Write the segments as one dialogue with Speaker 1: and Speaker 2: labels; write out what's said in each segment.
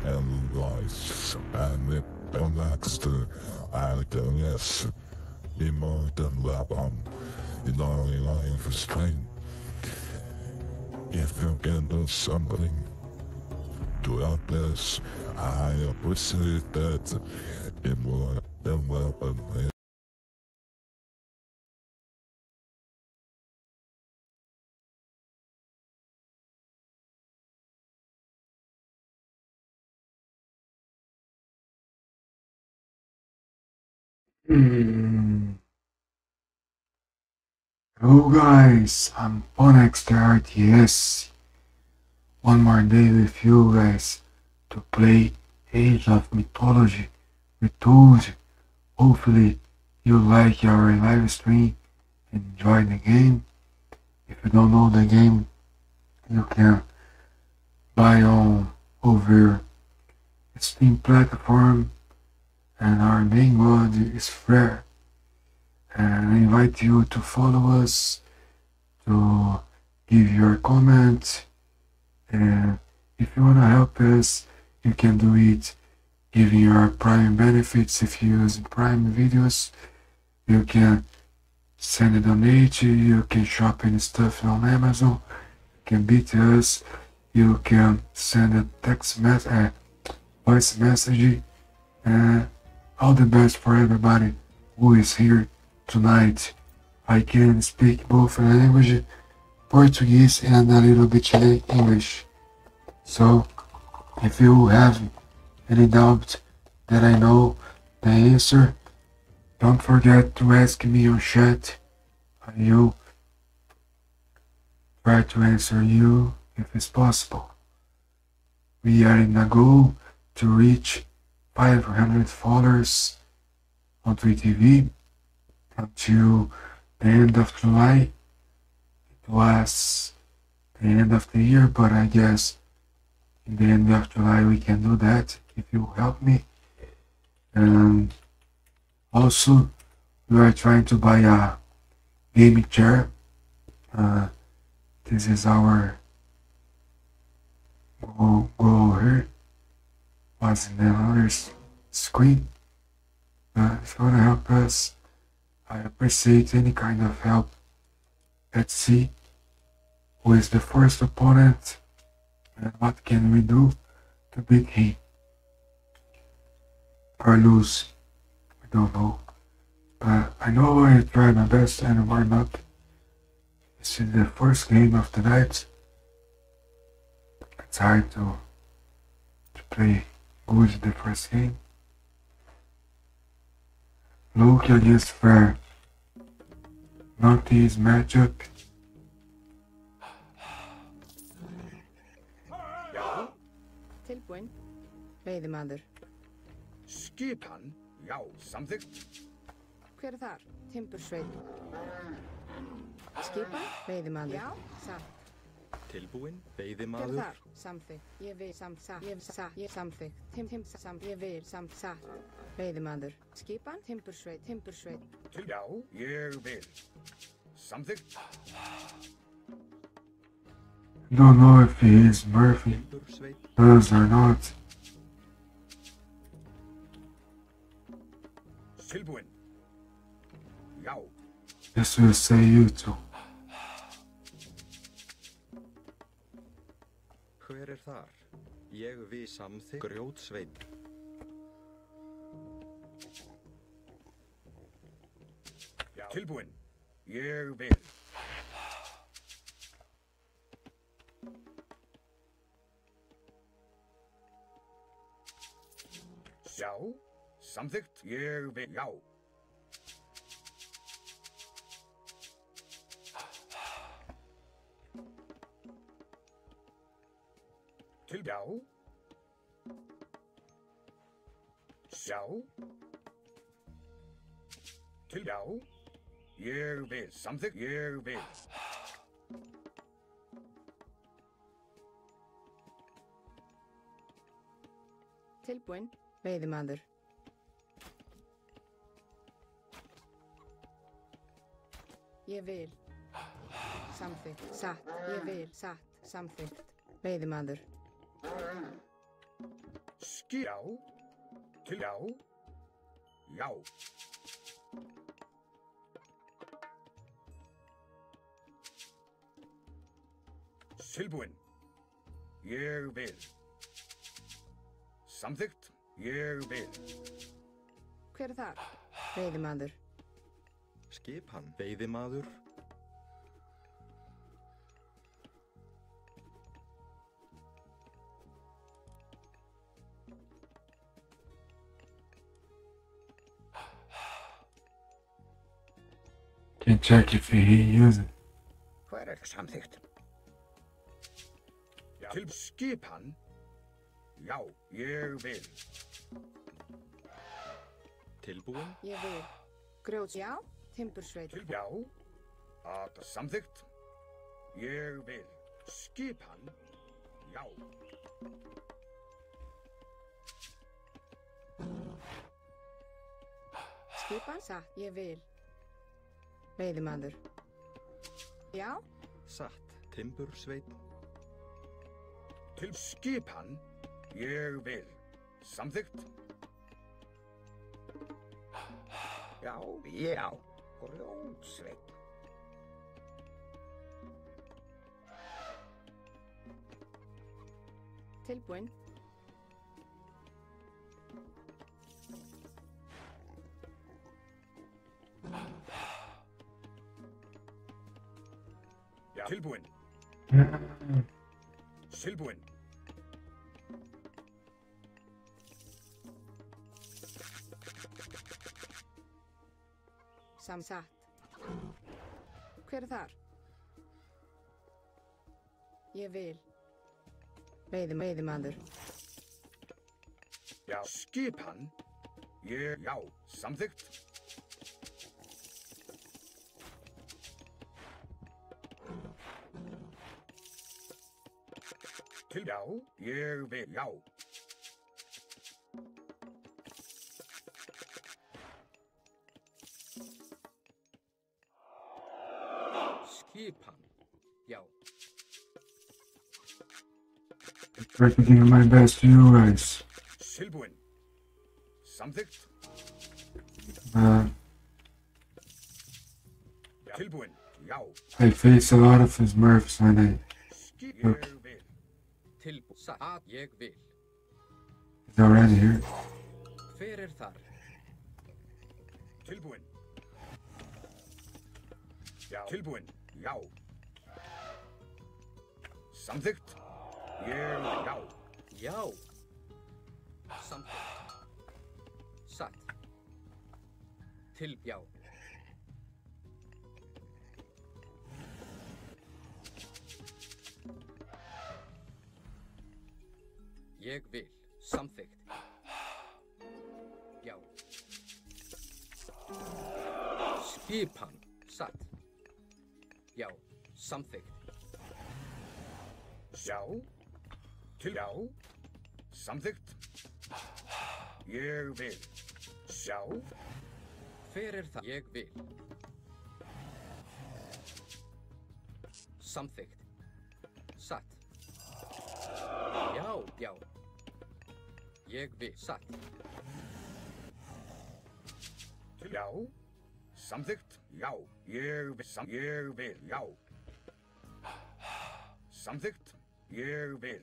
Speaker 1: analyze and next ideas in modern weapon in our life strain. If you can do something to help us, I appreciate that in more than weapon.
Speaker 2: Hmm. Hello guys, I'm Ponex the RTS. One more day with you guys to play Age of Mythology with Toad. Hopefully you like our live stream and enjoy the game. If you don't know the game, you can buy on over Steam platform and our main mod is free. And I invite you to follow us, to give your comment, and if you want to help us, you can do it giving your Prime benefits. If you use Prime videos, you can send a donation, you can shop any stuff on Amazon, you can beat us, you can send a text message, voice message, and all the best for everybody who is here tonight. I can speak both languages, Portuguese and a little bit English. So, if you have any doubt that I know the answer, don't forget to ask me on chat. I will try to answer you if it's possible. We are in a goal to reach 500 followers on TV until the end of July. It was the end of the year, but I guess in the end of July we can do that if you help me. And also we are trying to buy a gaming chair. This is our goal here. What's in the other screen? If you want to help us, I appreciate any kind of help. Let's see who is the first opponent and what can we do to beat him. Or lose. I don't know. But I know I tried my best and why not. This is the first game of the night. It's hard to play good the first game. Loki against Fair. Northeast matchup.
Speaker 3: Tilbúinn. Veiðimaður.
Speaker 4: Skipan? Já, samþykkt.
Speaker 3: Hver þar? Timbursveinn. Skipan? Veiðimaður. Já, satt.
Speaker 4: Tilbúinn,
Speaker 3: Hver
Speaker 4: veiðimaður.
Speaker 3: þar? Samþykkt. Ég vil satt. Ég samþykkt. Ég vil satt. Veiðimaður. Skipan? Timbursveinn.
Speaker 4: Já, ég vil. Samþykkt.
Speaker 2: Don't know if he is Murphy.
Speaker 4: Timbursveinn.
Speaker 2: Does or not.
Speaker 4: Tilbúinn. Já,
Speaker 2: This will say you two.
Speaker 4: hver er þar? Ég við samþykkt. Grjótsveinn. Já. Tilbúinn. Ég vil. Já, samþykkt. Ég vil. Já. Til já. Já. Til já. Ég vil. Samþykkt. Ég vil.
Speaker 3: Tilbúinn. Veiðimaður. Ég vil. Samþykkt. Satt. Ég vil. Satt. Samþykkt. Veiðimaður.
Speaker 4: Já. Til já. Já. Tilbúinn. Ég vil. Samþykkt. Ég vil.
Speaker 3: Hver er þar? Veiðimaður.
Speaker 5: Skipan. Veiðimaður.
Speaker 2: Can check if he use it.
Speaker 4: Hver er samþykkt? Til skipan. Já, ég vil.
Speaker 5: Tilbúin.
Speaker 3: Ég vil. Grjót, já. Timbursveit.
Speaker 4: Til já. Að samþykkt. Ég vil. Skipan. Já.
Speaker 3: Skipan, satt. Ég vil. Veiðimaður. Já.
Speaker 5: Satt. Timbursveit.
Speaker 4: Til skipan. Ég vil. Samþykkt. Já, já. Grjótsveit.
Speaker 3: Tilbúinn.
Speaker 4: Já. Tilbúinn. Tilbúinn.
Speaker 3: Samsatt. Hver er þar? Ég vil. Veiðimaður.
Speaker 4: Já. Skipan. Ég, já. Samþykkt. Til já. Ég vil. Já.
Speaker 5: Skipan. Já.
Speaker 2: I try to give my best to you guys.
Speaker 4: Tilbúinn. Samþykkt. Tilbúinn. Já.
Speaker 2: I face a lot of his smurfs when I...
Speaker 4: Ég vil.
Speaker 5: Tilbúin. Satt. Ég vil.
Speaker 2: He's already here.
Speaker 5: Hver er þar?
Speaker 4: Tilbúinn. Já. Tilbúinn. Já. Samþykkt. Ég, já.
Speaker 5: Já. Samþykkt. Satt. Til, já. Ég vil. Samþykkt. Já. Skipan. Satt. Já. Samþykkt.
Speaker 4: Já. Til já. Samþykkt. Ég vil. Já.
Speaker 5: Hver er það? Ég vil. Samþykkt. Satt. Já, já. Ég vil. Satt.
Speaker 4: Til já. Samþykkt. Já. Ég vil. Ég vil. Já. Samþykkt. Ég vil.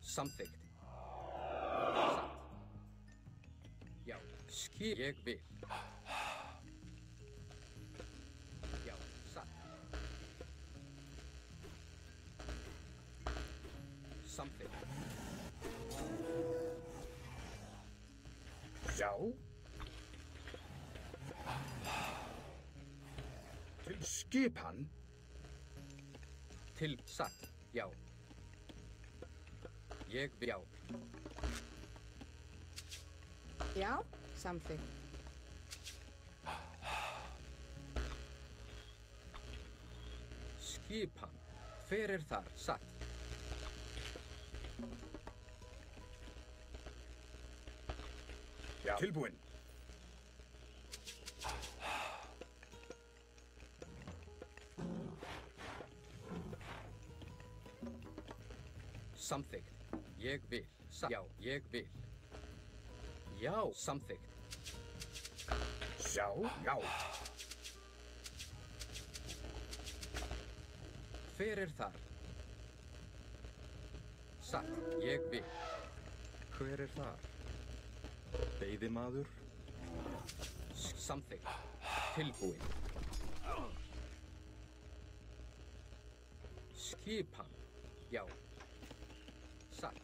Speaker 5: Samþykkt. Satt. Já. Ég vil. Já. Satt. Samþykkt.
Speaker 4: Já. Til skipan.
Speaker 5: Til. Satt. Já. Ég vil. Já.
Speaker 3: Já. Samþykkt.
Speaker 5: Skipan. Hver er þar? Satt.
Speaker 4: Já. Tilbúinn.
Speaker 5: Samþykkt. Ég vil. Já, ég vil. Já, samþykkt.
Speaker 4: Sjá, já.
Speaker 5: Hver er þar? Satt. Ég vil.
Speaker 6: Hver er þar? Veiðimaður?
Speaker 5: Samþykkt. Tilbúin. Skipan. Já. Satt.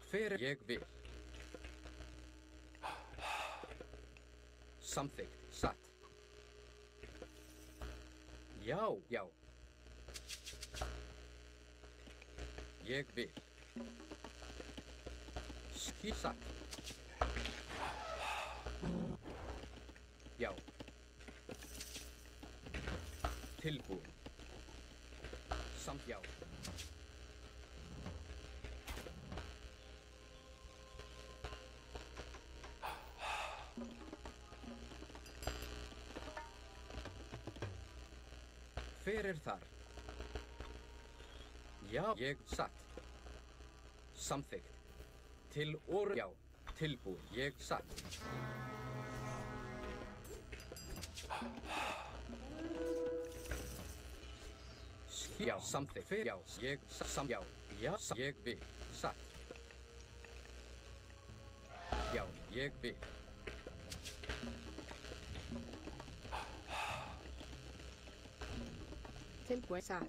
Speaker 5: Hver er ég vil? Samþykkt. Satt. Já, já. Ég vil. Satt. Já. Tilbúin. Samt já. Hver er þar? Já, ég satt. Samþykkt. Til orð. Já. Tilbúin. Ég satt. Já, samþykkt. Já, ég satt. Já, já, ég vil. Satt. Já, ég vil.
Speaker 3: Tilbúin. Satt.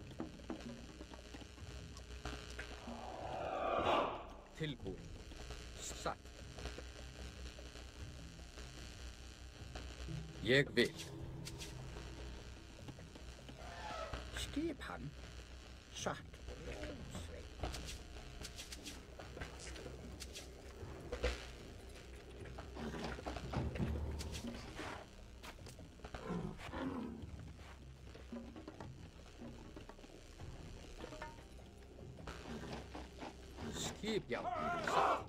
Speaker 5: Tilbúin. Satt. Ég vil.
Speaker 4: Skipan. Satt.
Speaker 5: Skip, já. Satt.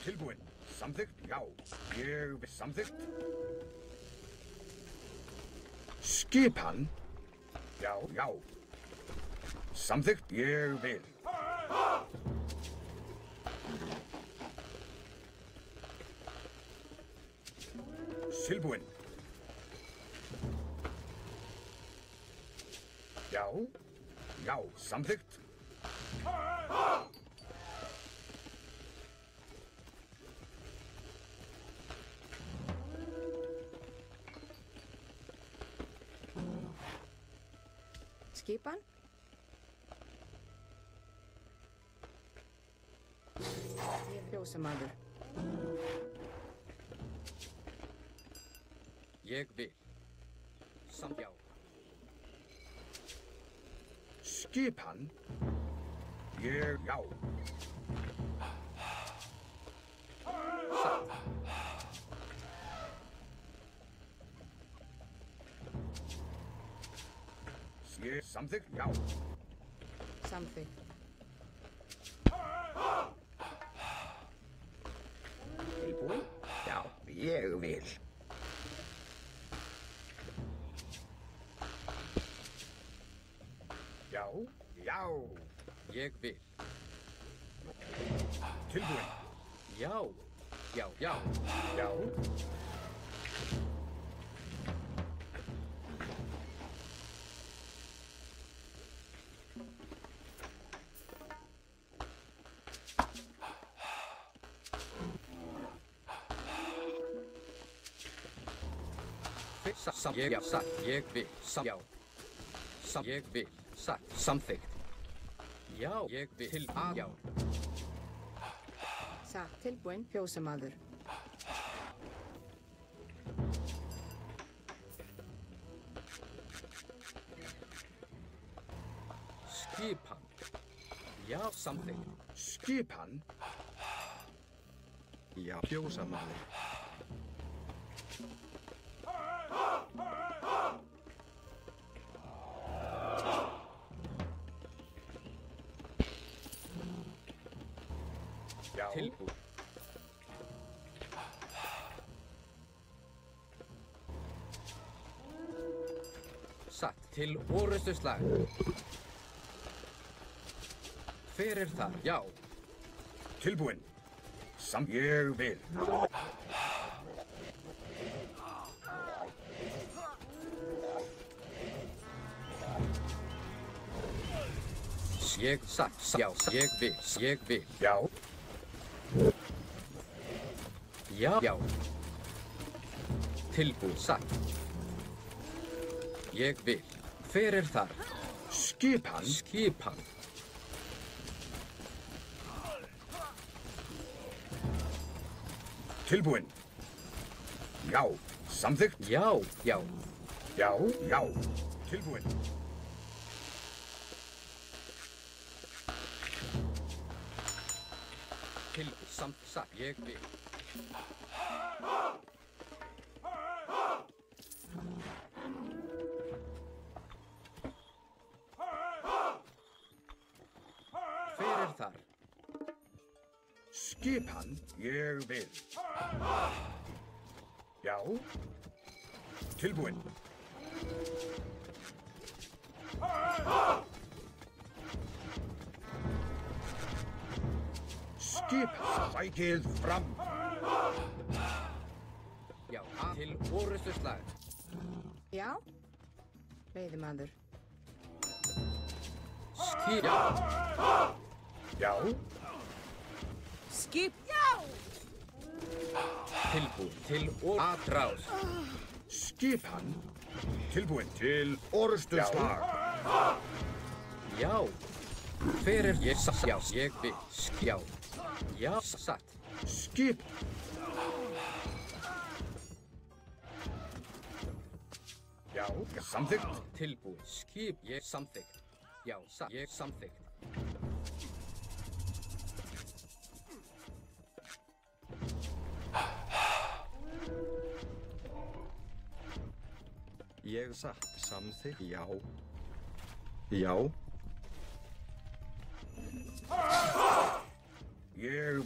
Speaker 4: Tilbúin. Samþykkt, já. Ég vil samþykkt. Skipan. Já, já. Samþykkt, ég vil. Tilbúin. Já. Já, samþykkt.
Speaker 3: Skipan. Ég er fjósamaður.
Speaker 5: Ég vil. Samt já.
Speaker 4: Skipan. Ég, já.
Speaker 5: Satt.
Speaker 4: Ég samþykkt, já.
Speaker 3: Samþykkt.
Speaker 4: Tilbúin? Já, ég vil. Já, já.
Speaker 5: Ég vil.
Speaker 4: Tilbúin?
Speaker 5: Já. Já, já.
Speaker 4: Já.
Speaker 5: Satt. Ég, já. Satt. Ég vil. Samt já. Samt ég vil. Satt. Samþykkt. Já, ég vil. Til að já.
Speaker 3: Satt. Tilbúin. Fjósamaður.
Speaker 5: Skipan. Já, samþykkt.
Speaker 4: Skipan.
Speaker 6: Já, fjósamaður.
Speaker 4: Já.
Speaker 5: Tilbúin. satt til orustuslag. Hver er þar? Já.
Speaker 4: Tilbúinn. Ég vil.
Speaker 5: Ég satt. Já, ég vil. Ég vil.
Speaker 4: Já.
Speaker 5: Já. Já. Tilbúinn. Satt. Ég vil. Hver er þar?
Speaker 4: Skipan.
Speaker 5: Skipan.
Speaker 4: Tilbúinn. Já. Samþykkt.
Speaker 5: Já. Já.
Speaker 4: Já. Já. Tilbúinn.
Speaker 5: Tilbúinn. Satt. Ég vil. Hver er þar?
Speaker 4: Skipan. Ég vil. Já. Tilbúinn. Skipan. Sækið fram.
Speaker 5: Já. Til orustuslag.
Speaker 3: Já. Veiðimaður.
Speaker 5: Skip. Já.
Speaker 4: Já.
Speaker 3: Skip.
Speaker 5: Tilbúinn. Til atrás.
Speaker 4: Skipan. Tilbúinn til orustuslag.
Speaker 5: Já. Hver er ég? Já. Ég vil. Já. Já. Satt.
Speaker 4: Skip. Já. Samþykkt.
Speaker 5: Tilbúinn. Skip. Ég samþykkt. Já. Satt. Ég samþykkt.
Speaker 6: Ég satt. Samþykkt. Já. Já.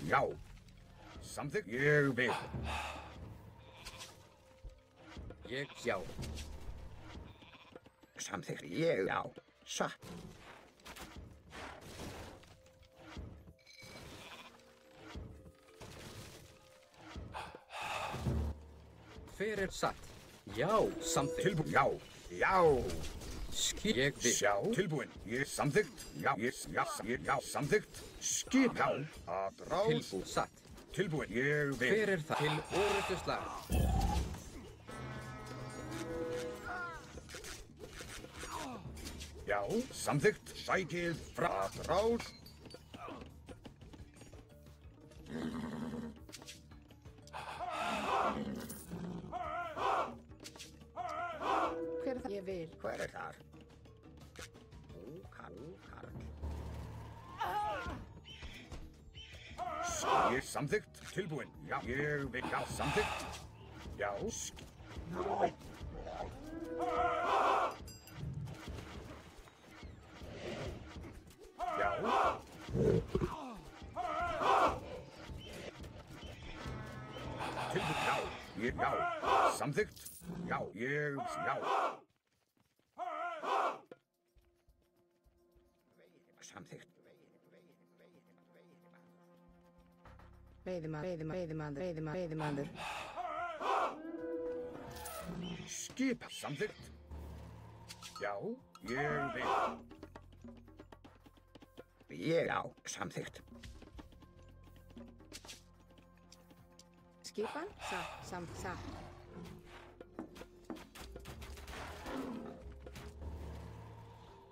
Speaker 4: Já. Samþykkt. Ég vil.
Speaker 5: Ég já.
Speaker 4: Samþykkt. Ég já. Satt.
Speaker 5: Hver er satt? Já. Samþykkt.
Speaker 4: Tilbúinn. Já. Já.
Speaker 5: Skip. Ég vil.
Speaker 4: Sjá. Tilbúinn. Ég samþykkt. Já. Já. Samþykkt. Skip. Já. Atrás.
Speaker 5: Tilbúinn. Satt.
Speaker 4: Tilbúinn. Ég vil.
Speaker 5: Hver er það? Til orustuslag.
Speaker 4: Já. Samþykkt. Sækið frá. Atrás.
Speaker 3: Hver er það? Ég vil.
Speaker 4: Hver er þar? Karl. Ég samþykkt. Tilbúinn. Já. Ég vil. Já. Samþykkt. Já. Já. Tilbúinn. Já. Ég já. Samþykkt. Já. Ég já. Samþykkt.
Speaker 3: Veiðimaður.
Speaker 4: Skip. Samþykkt. Já. Ég vil. Ég já. Samþykkt.
Speaker 3: Skipan. Satt.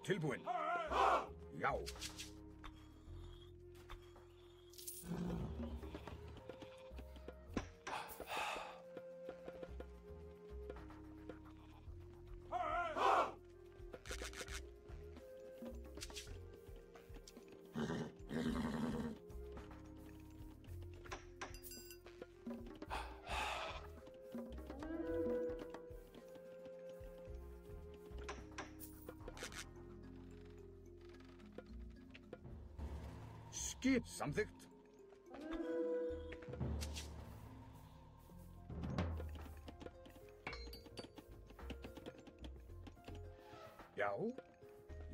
Speaker 4: Tilbúinn. Já. Skip. Samþykkt. Já.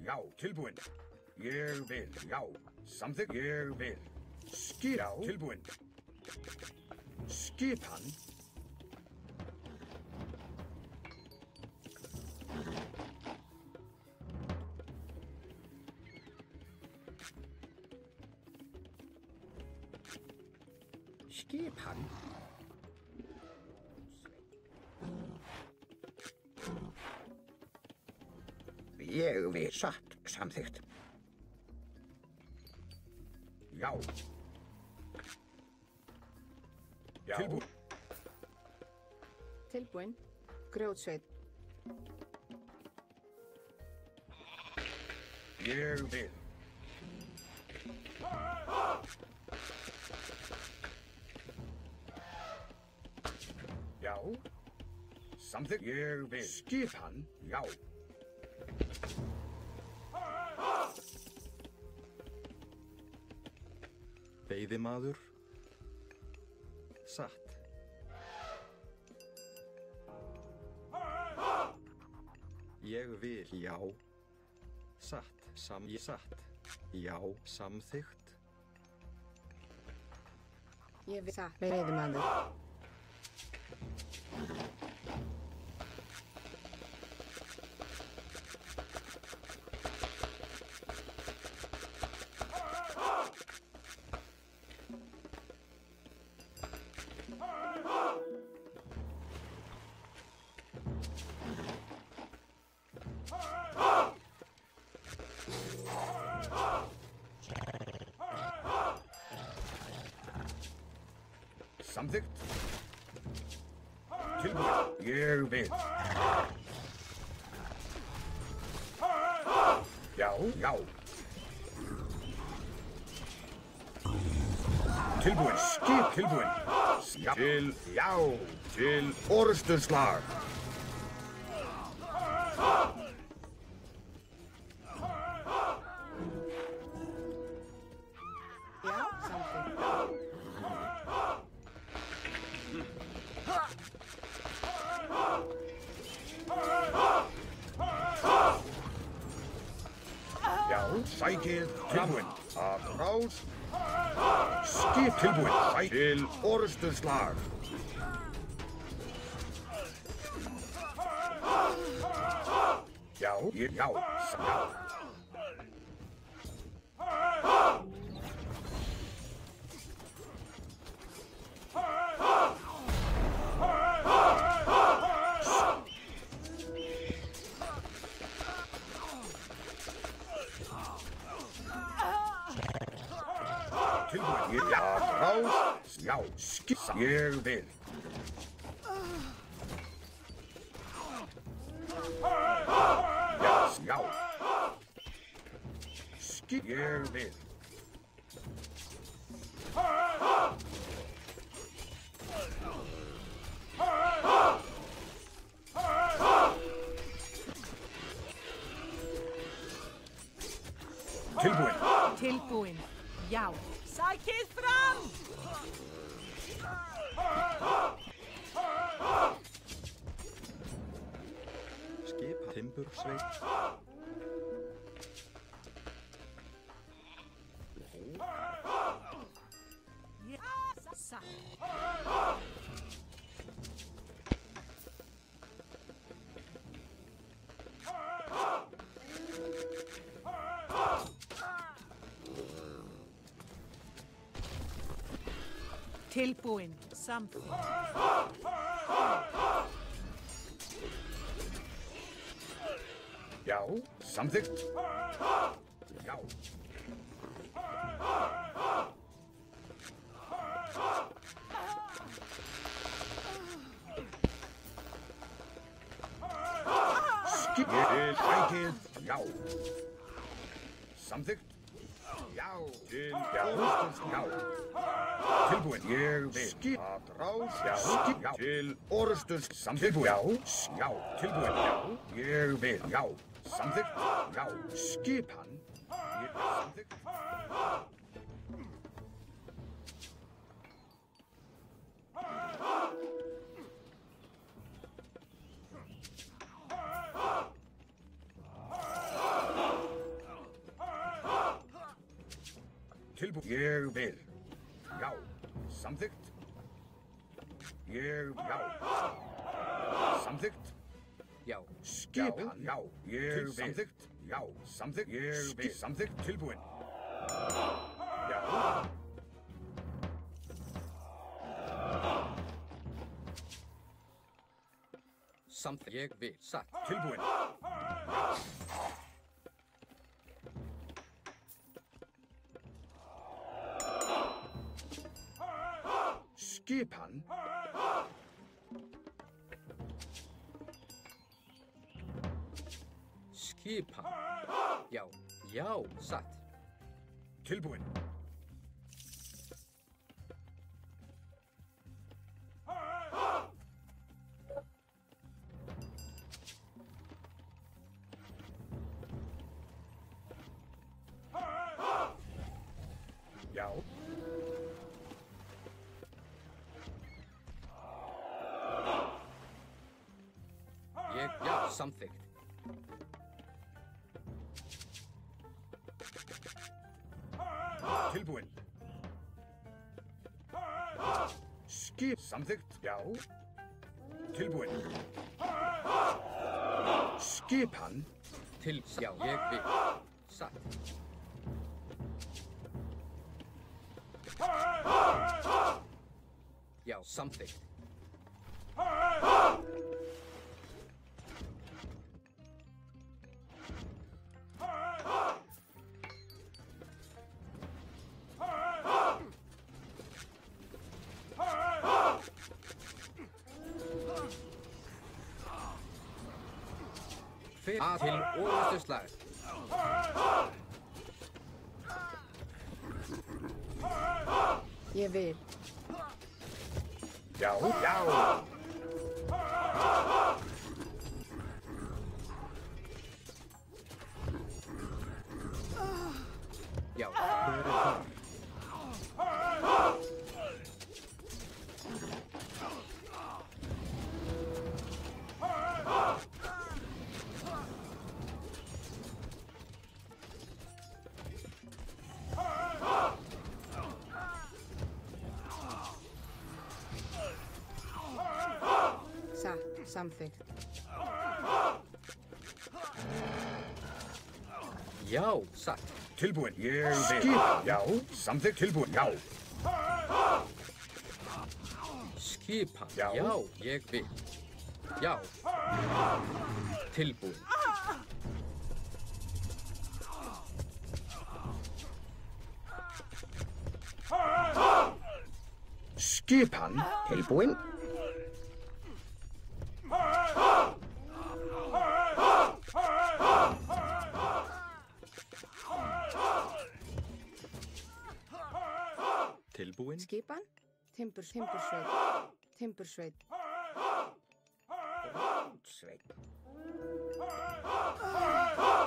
Speaker 4: Já, tilbúinn. Ég vil, já. Samþykkt. Ég vil. Skip. Já, tilbúinn. Skipan. Skipan. Ég vil satt samþykkt. Já. Já. Tilbúinn.
Speaker 3: Tilbúinn. Grjótsveit.
Speaker 4: Ég vil. Já. Samþykkt. Ég vil. Skipan. Já.
Speaker 6: Veiðimaður. Satt. Ég vil, já. Satt, satt. Já, samþykkt.
Speaker 3: Ég vil satt. Veiðimaður.
Speaker 4: Samþykkt. Tilbúinn. Ég vil. Já, já. Tilbúinn. Skip tilbúinn. Já. Til, já. Til orusturslag.
Speaker 3: Já, samþykkt.
Speaker 4: Já, sækið tilbúinn. Að rás. Skip tilbúinn. Sækið til orusturslag. Já, já, já. Tilbúinn. Já, rás. Já, skip. Ég vil. Já, já. Skip. Ég vil. Tilbúinn.
Speaker 7: Tilbúinn. Já. Sækið fram!
Speaker 6: Skip, timbursveit.
Speaker 7: Já, satt. Tilbúinn. Samþykkt.
Speaker 4: Já, samþykkt. Já. Skip. Sækið. Já. Samþykkt. Já. Til orusturs. Já. Tilbúinn. Ég vil. Skip. Að rás. Já. Skip. Já. Til orusturs. Samþykkt. Já. Já. Tilbúinn. Já. Ég vil. Já. Samþykkt. Já. Skipan. Ég vil samþykkt. Tilbúin. Ég vil. Já. Samþykkt. Já. Samþykkt.
Speaker 5: Já.
Speaker 4: Skipan. Já. Ég vil. Samþykkt. Já. Samþykkt. Ég vil. Samþykkt. Tilbúin. Já.
Speaker 5: Samþykkt. Ég vil. Satt.
Speaker 4: Tilbúin. Skipan.
Speaker 5: Skipan. Já. Já. Satt.
Speaker 4: Tilbúin. Já.
Speaker 5: Ég. Já. Samþykkt.
Speaker 4: Tilbúin. Samþykkt. Já. Tilbúin. Skipan.
Speaker 5: Já. Ég vil. Satt. Já. Samþykkt. Til orðustu slag.
Speaker 3: Ég vil.
Speaker 4: Já. Já.
Speaker 5: Já.
Speaker 3: Satt. Samþykkt.
Speaker 5: Já. Satt.
Speaker 4: Tilbúin. Ég vil. Skipan. Já. Samþykkt. Tilbúin. Já.
Speaker 5: Skipan.
Speaker 4: Já.
Speaker 5: Já. Ég vil. Já. Tilbúin.
Speaker 4: Skipan. Tilbúin.
Speaker 6: Tilbúin.
Speaker 3: Skipan. Timbursveit. Timbursveit.
Speaker 4: Sveit.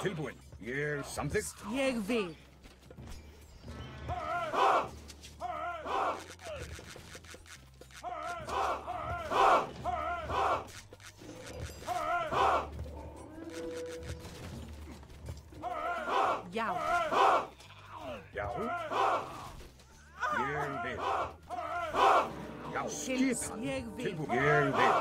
Speaker 4: Tilbúin. Ég samþykkt.
Speaker 7: Ég vil. Já.
Speaker 4: Já. Ég vil. Já.
Speaker 7: Til
Speaker 4: Skipan.
Speaker 7: ég vil.
Speaker 4: Tilbúin. Ég vil.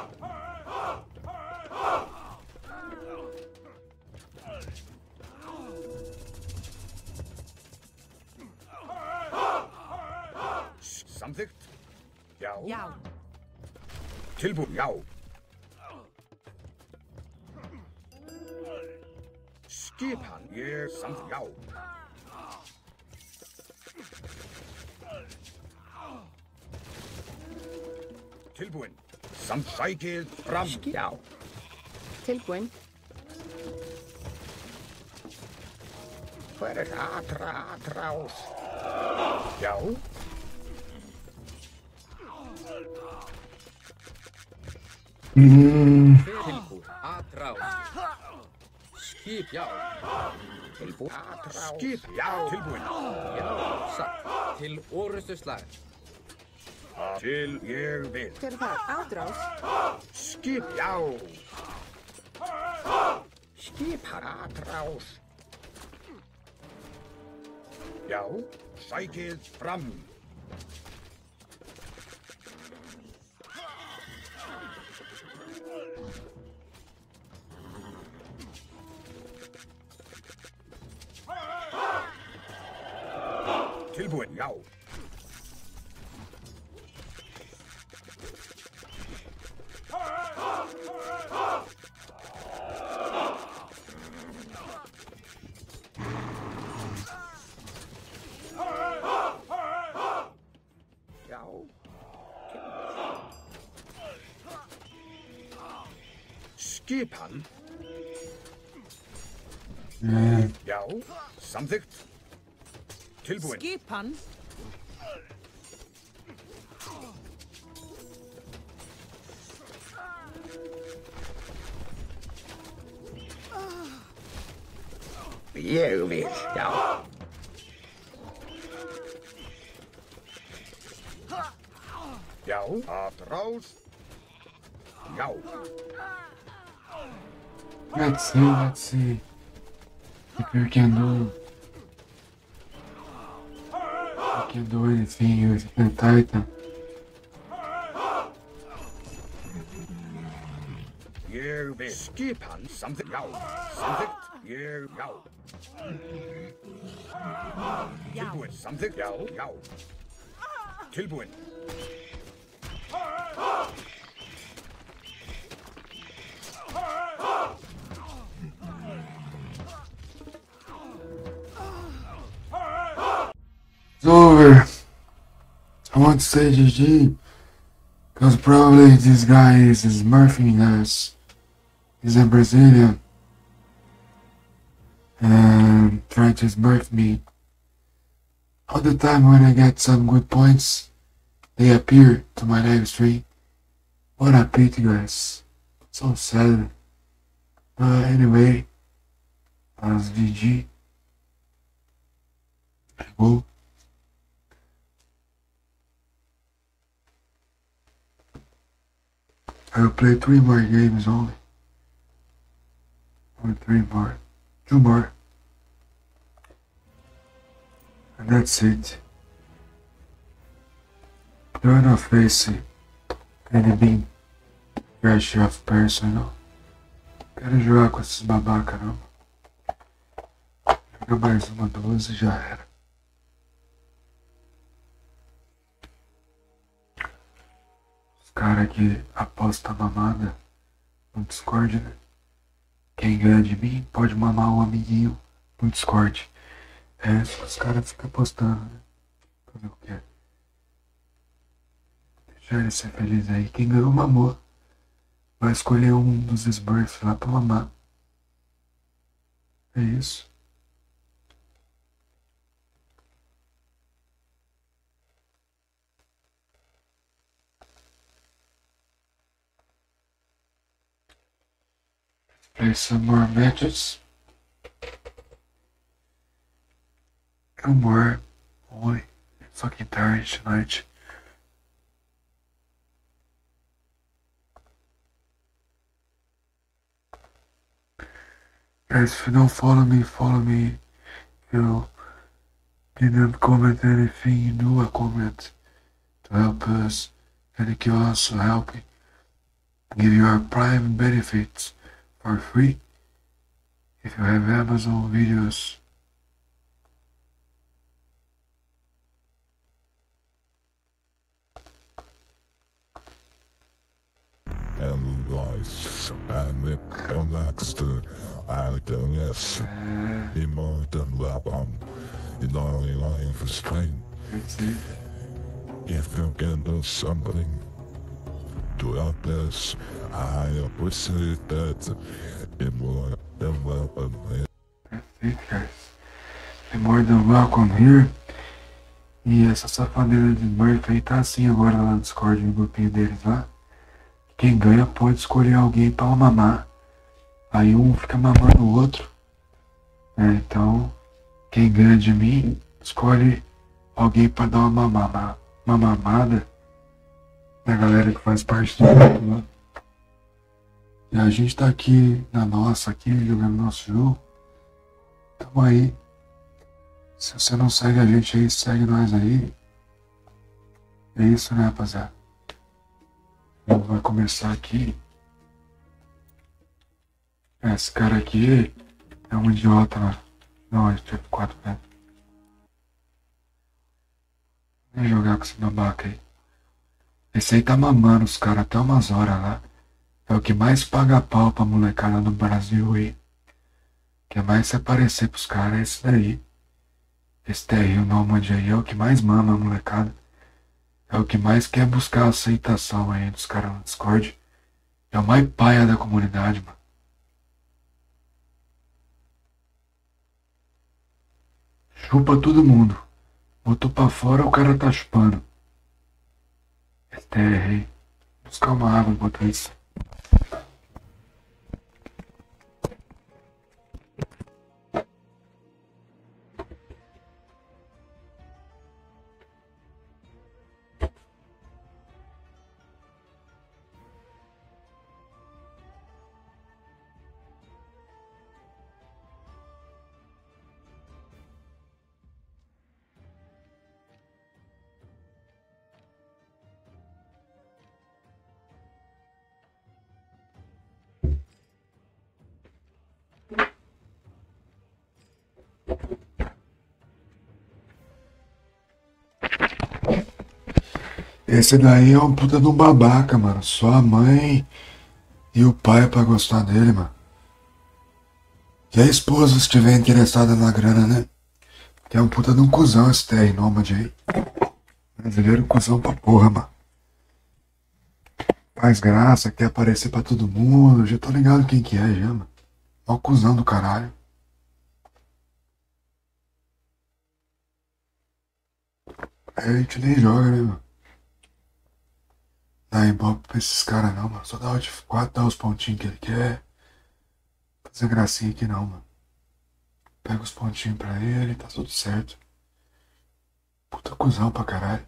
Speaker 4: Samþykkt. Já.
Speaker 7: Já.
Speaker 4: Tilbúin. Já. Skipan. Ég samþykkt. Já. Tilbúin. Samsækið fram. Já.
Speaker 3: Tilbúin.
Speaker 4: Hver er atrás? Já.
Speaker 5: Tilbúin. Atrás. Skip. Já.
Speaker 4: Tilbúin. Atrás. Skip. Já. Tilbúin.
Speaker 5: Já. Satt. Til orðustu slag.
Speaker 4: Til ég vil.
Speaker 3: Hver er það? Ádrás.
Speaker 4: Skip. Já. Skip. Atrás. Já, sækið fram. Tilbúin, já. Já. Skipan. Já, samþykkt. Tilbúin.
Speaker 7: Skipan.
Speaker 4: Ég vil, já. Já, atrás. Já.
Speaker 2: Let's see. If you can do anything with the Titan.
Speaker 4: Ég vil. Skipan, samþykkt, já. Samþykkt, ég, já. Tilbúin, samþykkt, já, já. Tilbúin.
Speaker 2: It's over. I want to say GG. Because probably this guy is smurfing us. He's a Brazilian. And trying to smurf me. All the time when I get some good points, they appear to my live stream. What a pity, guys. So sad. Anyway, that's GG. I go. I will play 3 more games only. Or 3 more. 2 more. And that's it. You're not facing any big pressure of personal. Quero jogar com esses babaca não. Joga mais uma 12 e já era. Os caras que apostam mamada no Discord, né? Quem ganha de mim pode mamar um amiguinho no Discord. É, os caras ficam apostando, né? Fazer o quê? Deixa ele ser feliz aí. Quem ganhou mamou. Vai escolher um dos Smurfs lá pra mamar. É isso. Play some more matches. 2 more. Only. Fucking tired tonight. Guys, if you don't follow me, If you didn't comment anything, do a comment to help us, and it can also help give you our Prime benefits for free if you have Amazon videos.
Speaker 1: And life and the next IDS in modern weapon in only line for strain.
Speaker 2: That's it.
Speaker 1: If you can do something to help us, I appreciate that in more than welcome.
Speaker 2: That's it, guys. You're more than welcome here. E essa safadeira de Smurf aí tá assim agora lá no Discord, no grupinho deles lá. Quem ganha pode escolher alguém pra mamar. Aí um fica mamando o outro. Então, quem ganha de mim, escolhe alguém pra dar uma mamada da galera que faz parte do grupo lá. E a gente tá aqui na nossa, aqui jogando nosso jogo. Tamo aí. Se você não segue a gente aí, segue nós aí. É isso, né, rapaziada? Vai começar aqui. Esse cara aqui é um idiota, né? Não, ele teve 4 pés. Nem jogar com esse babaca aí. Esse aí tá mamando os caras até umas horas lá. É o que mais paga pau pra molecada no Brasil aí. Quer mais se aparecer pros caras é esse daí. Esse terreno nômade aí é o que mais mama a molecada. É o que mais quer buscar aceitação aí dos caras no Discord. É o mais paia da comunidade, mano. Chupa todo mundo. Botou pra fora, o cara tá chupando. STR aí. Buscar uma água enquanto isso. Esse daí é um puta de um babaca, mano. Só a mãe e o pai pra gostar dele, mano. E a esposa, se estiver interessada na grana, né? Que é um puta de um cuzão esse TR Nômade aí. Brasileiro cuzão pra porra, mano. Faz graça, quer aparecer pra todo mundo. Já tô ligado quem que é, já, mano. Ó o cuzão do caralho. Aí a gente nem joga, né, mano? Dá ibope pra esses caras não, mano. Só dá o de 4, dá os pontinhos que ele quer. Fazer gracinha aqui não, mano. Pega os pontinhos pra ele, tá tudo certo. Puta cuzão pra caralho.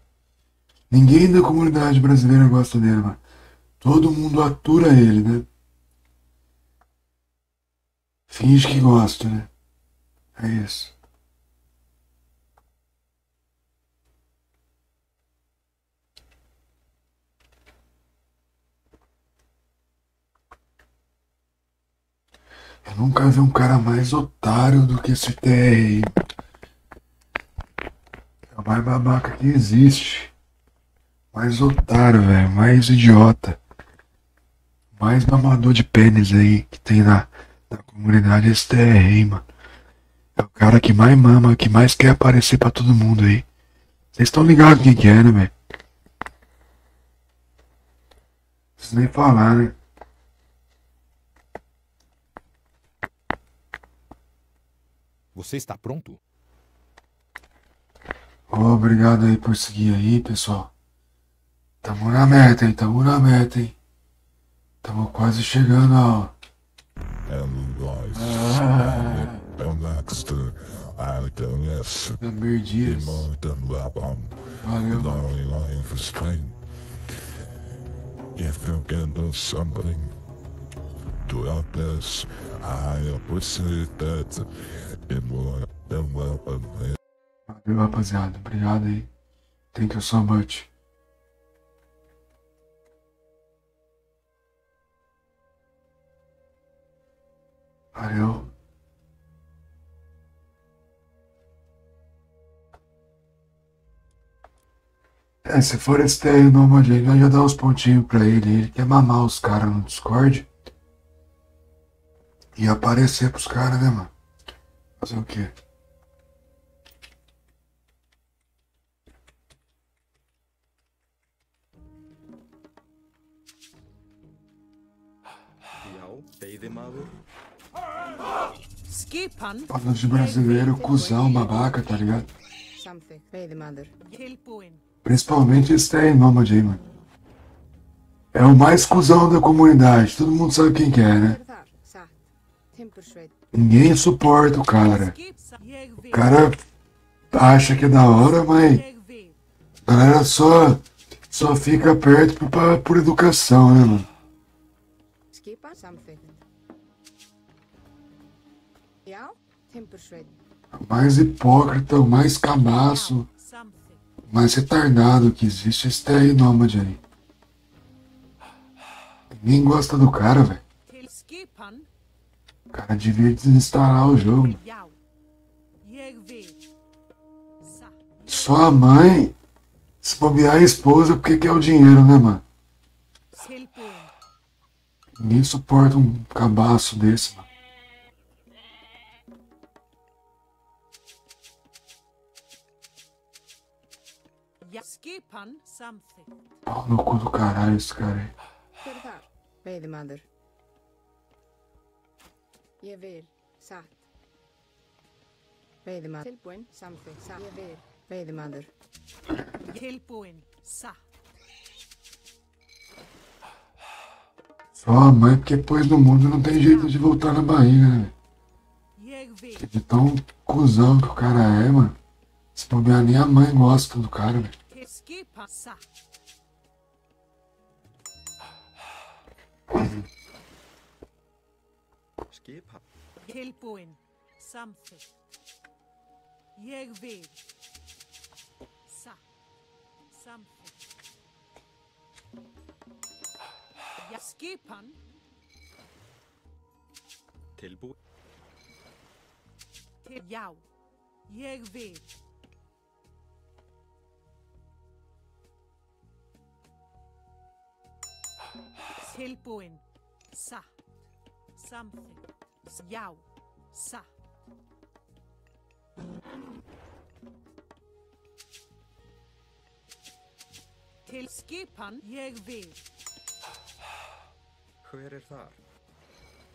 Speaker 2: Ninguém da comunidade brasileira gosta dele, mano. Todo mundo atura ele, né? Finge que gosta, né? É isso. Eu nunca vi um cara mais otário do que esse TR aí. É o mais babaca que existe. Mais otário, velho. Mais idiota. Mais mamador de pênis aí que tem na comunidade esse TR aí, mano. É o cara que mais mama, que mais quer aparecer pra todo mundo aí. Vocês estão ligados quem que é, né, velho? Não preciso nem falar, né?
Speaker 8: Você está pronto?
Speaker 2: Obrigado aí por seguir aí, pessoal. Tamo na meta, hein? Tamo na meta, hein? Tamo quase chegando, ó. Também dias. Valeu, mano.
Speaker 1: If you can do something to help us, I appreciate that.
Speaker 2: Valeu, rapaziada. Obrigado aí. Thank you so much. Valeu. Se for esse TR Nômade aí, nós já dá uns pontinhos pra ele. Ele quer mamar os caras no Discord. E aparecer pros caras, né, mano? Fazer o quê?
Speaker 6: Veiðimaður.
Speaker 7: Skipan.
Speaker 2: Falando de brasileiro, cuzão, babaca, tá ligado?
Speaker 3: Samþykkt. Veiðimaður.
Speaker 7: Tilbúin.
Speaker 2: Principalmente esse TR Nômade aí, mano. É o mais cuzão da comunidade. Todo mundo sabe quem que é, né?
Speaker 3: Er þar. Satt. Timbursveit.
Speaker 2: Ninguém suporta o cara.
Speaker 7: Skip. Ég
Speaker 2: O
Speaker 7: vil.
Speaker 2: cara acha que é da hora, mas
Speaker 7: Ég vil.
Speaker 2: a galera só fica perto por educação, né, mano?
Speaker 3: Skipan. Samþykkt. Já. Timbursveit.
Speaker 2: O mais hipócrita, o mais cabaço,
Speaker 7: Something.
Speaker 2: o mais retardado que existe é esse daí nômade aí. Ninguém gosta do cara, velho.
Speaker 7: Till skipan.
Speaker 2: O cara devia desinstalar o jogo.
Speaker 7: Já. Jag vill. Sa.
Speaker 2: Só a mãe, se bobear a esposa, porque quer o dinheiro, né, mano?
Speaker 7: Tilbúin.
Speaker 2: Ninguém suporta um cabaço desse, mano.
Speaker 7: Ja. Skipan. Something.
Speaker 2: Pau no cu do caralho esse cara aí.
Speaker 3: Hver er þar? Veiðimaður. Ég vil. Satt. Veiðimaður. Tilbúinn. Samþykkt. Satt. Ég vil. Veiðimaður.
Speaker 7: Tilbúin. Sa.
Speaker 2: Só a mãe, porque depois do mundo não tem jeito de voltar na barriga, né?
Speaker 7: Jag vill.
Speaker 2: De tão cuzão que o cara é, mano. Se bobear, nem a mãe gosta do cara, velho.
Speaker 7: Till skipan. Sa.
Speaker 6: Skipan.
Speaker 7: Tilbúin. Something. Jag vill. Sa. Something. Ja. Skipan.
Speaker 6: Tilbúin.
Speaker 7: Till já. Jag vill. Tilbúin. Sa. Something. Já. Sa. Till skipan. Jag vill.
Speaker 6: Hver er þar?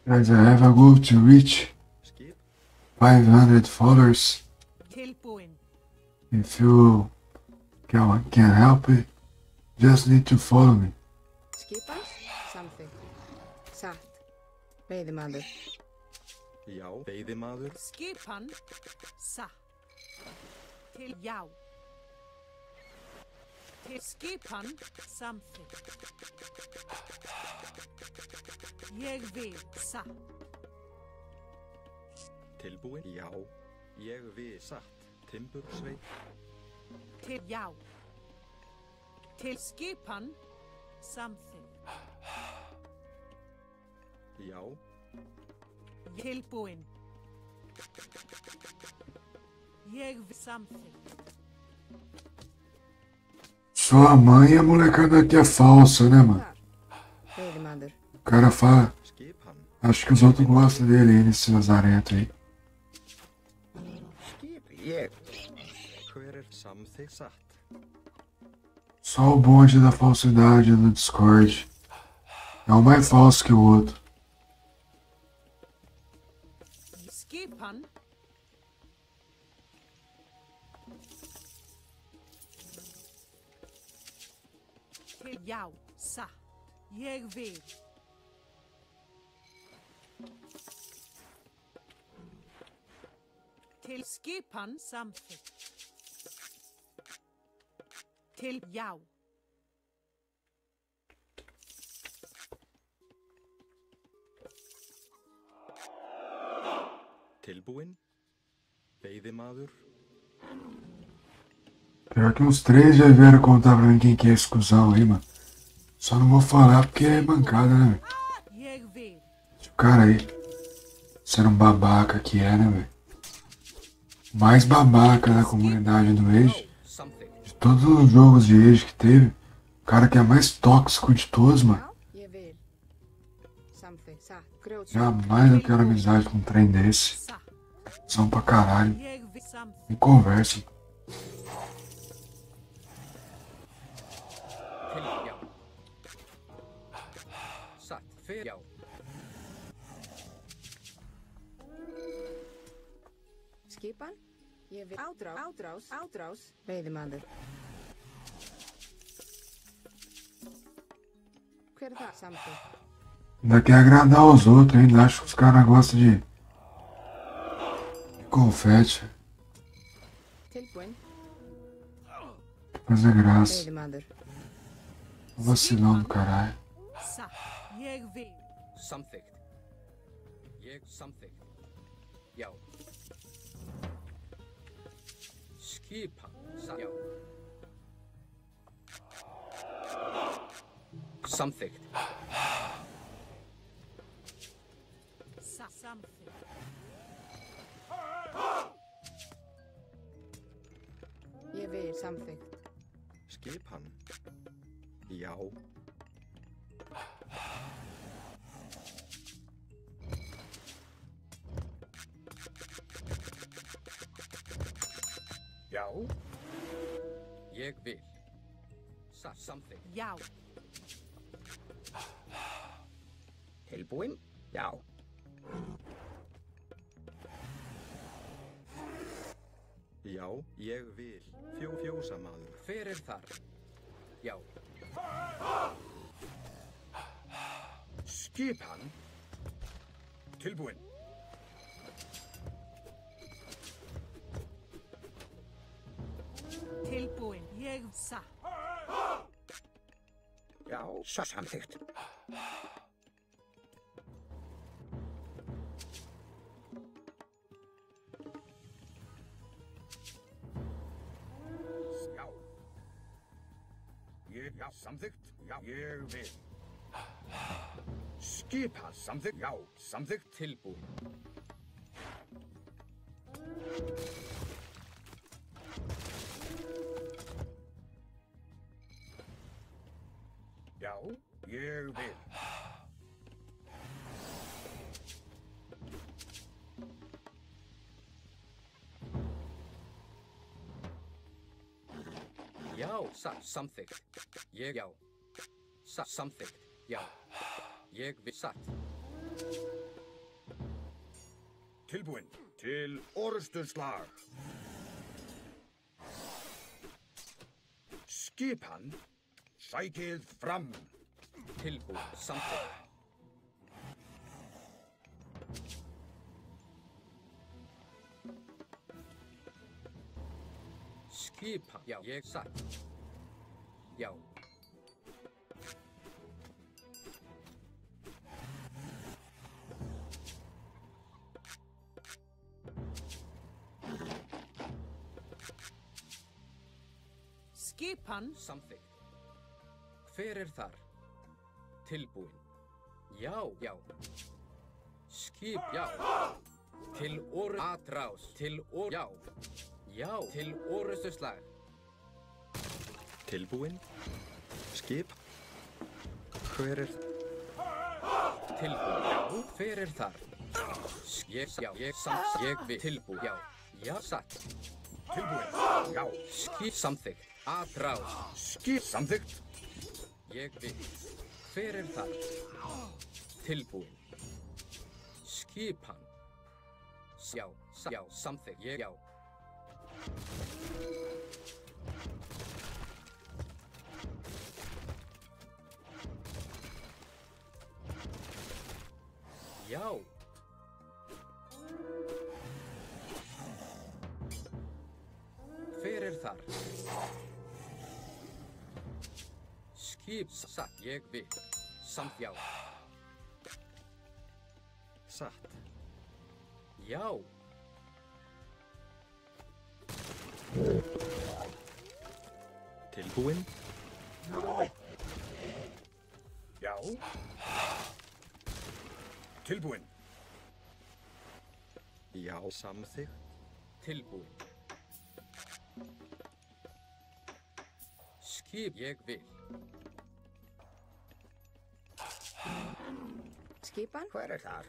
Speaker 2: Guys, I have a goal to reach
Speaker 6: Skip?
Speaker 2: 500 followers.
Speaker 7: Tilbúin.
Speaker 2: If you can help it, just need to follow me.
Speaker 3: Skipan. Samþykkt. Satt. Veiðimaður.
Speaker 6: Já. Veiðimaður.
Speaker 7: Skipan. Sa. Till já. Till skipan. Something. Jag vill. Sa.
Speaker 6: Tilbúin. Já. Ég við satt. Timbursveit.
Speaker 7: Till já. Till skipan. Something.
Speaker 6: Já.
Speaker 7: Tilbúin. Jag vill. Something.
Speaker 2: Só a mãe e a molecada aqui é falsa, né, mano?
Speaker 3: Þar. Veiðimaður.
Speaker 2: O cara fala,
Speaker 6: Skipan.
Speaker 2: acho que os outros gostam dele aí, nesse lazarento aí.
Speaker 4: Skip. Ég.
Speaker 6: Hver er samþykkt satt?
Speaker 2: Só o bonde da falsidade do Discord. É um mais falso que o outro.
Speaker 7: Skipan. Till já. Sa. Jag vill. Till skipan. Something. Till já.
Speaker 6: Tilbúin. Veiðimaður.
Speaker 2: Pior que uns 3 já vieram contar pra mim quem que é esse cuzão aí, mano. Só não vou falar porque é bancada, né, velho?
Speaker 7: Jag vill.
Speaker 2: Esse cara aí. Sendo um babaca que é, né, velho? O mais babaca da comunidade do Age.
Speaker 5: Something.
Speaker 2: De todos os jogos de Age que teve. O cara que é mais tóxico de todos, mano.
Speaker 3: Já. Ég vil. Samþykkt. Satt. Grjót.
Speaker 2: Jamais eu quero amizade com um trem desse.
Speaker 7: Sa.
Speaker 2: São pra caralho.
Speaker 7: Jag vill. Something.
Speaker 2: Me conversa.
Speaker 5: Til já. Satt. Fer já.
Speaker 3: Skipan. Ég vil. Átrás. Átrás. Veiðimaður. Hver er það? Samþykkt.
Speaker 2: Ainda quer agradar os outros ainda. Acho que os caras gostam de confete.
Speaker 3: Tilbúinn.
Speaker 2: Fazer graça.
Speaker 3: Veiðimaður.
Speaker 2: Vacilão do caralho.
Speaker 7: Sa. Jag vill.
Speaker 5: Samþykkt. Ég samþykkt. Já. Skipan, já. Samþykkt.
Speaker 7: Samþykkt.
Speaker 3: Ég vil samþykkt.
Speaker 6: Skipan. Já.
Speaker 4: Já.
Speaker 5: Ég vil. Samþykkt.
Speaker 7: Já.
Speaker 4: Tilbúinn? Já.
Speaker 6: Já, ég vil. Fjósamaður.
Speaker 5: Hver er þar? Já.
Speaker 4: Skipan. Tilbúinn.
Speaker 7: Tilbúin. Ég satt.
Speaker 4: Já, samþykkt. Já. Já, samþykkt. Já, ég vil. Skipan, samþykkt. Já, samþykkt.
Speaker 5: Tilbúin.
Speaker 4: Já, ég vil.
Speaker 5: Já, samþykkt. Ég já. Samþykkt. Já. Ég vil satt.
Speaker 4: Tilbúinn til orrustuslag. Skipan, sækið fram.
Speaker 5: Tilbúin. Samþykkt. Skipan. Já, ég satt. Já.
Speaker 7: Skipan.
Speaker 5: Samþykkt. Hver er þar? Tilbúin. Já, já. Skip, já. Til atrás. Til já. Já, til orrustuslag.
Speaker 6: Tilbúinn. Skip. Hver er...
Speaker 5: Tilbúin. Já, hver er þar? Ég vil. Tilbúin. Já, já, satt.
Speaker 4: Tilbúinn. Já.
Speaker 5: Skip, samþykkt. Atrás.
Speaker 4: Skip, samþykkt.
Speaker 5: Ég vil. Hver er þar? Tilbúin. Skipan. Já, samþykkt. Ég, já. Já. Hver er þar? Skip, satt. Ég vil. Samt, já.
Speaker 6: Satt.
Speaker 5: Já.
Speaker 6: Tilbúinn.
Speaker 4: Já. Tilbúinn.
Speaker 6: Já, samþykkt.
Speaker 5: Tilbúin. Skip, ég vil.
Speaker 3: Skipan.
Speaker 4: Hver er þar?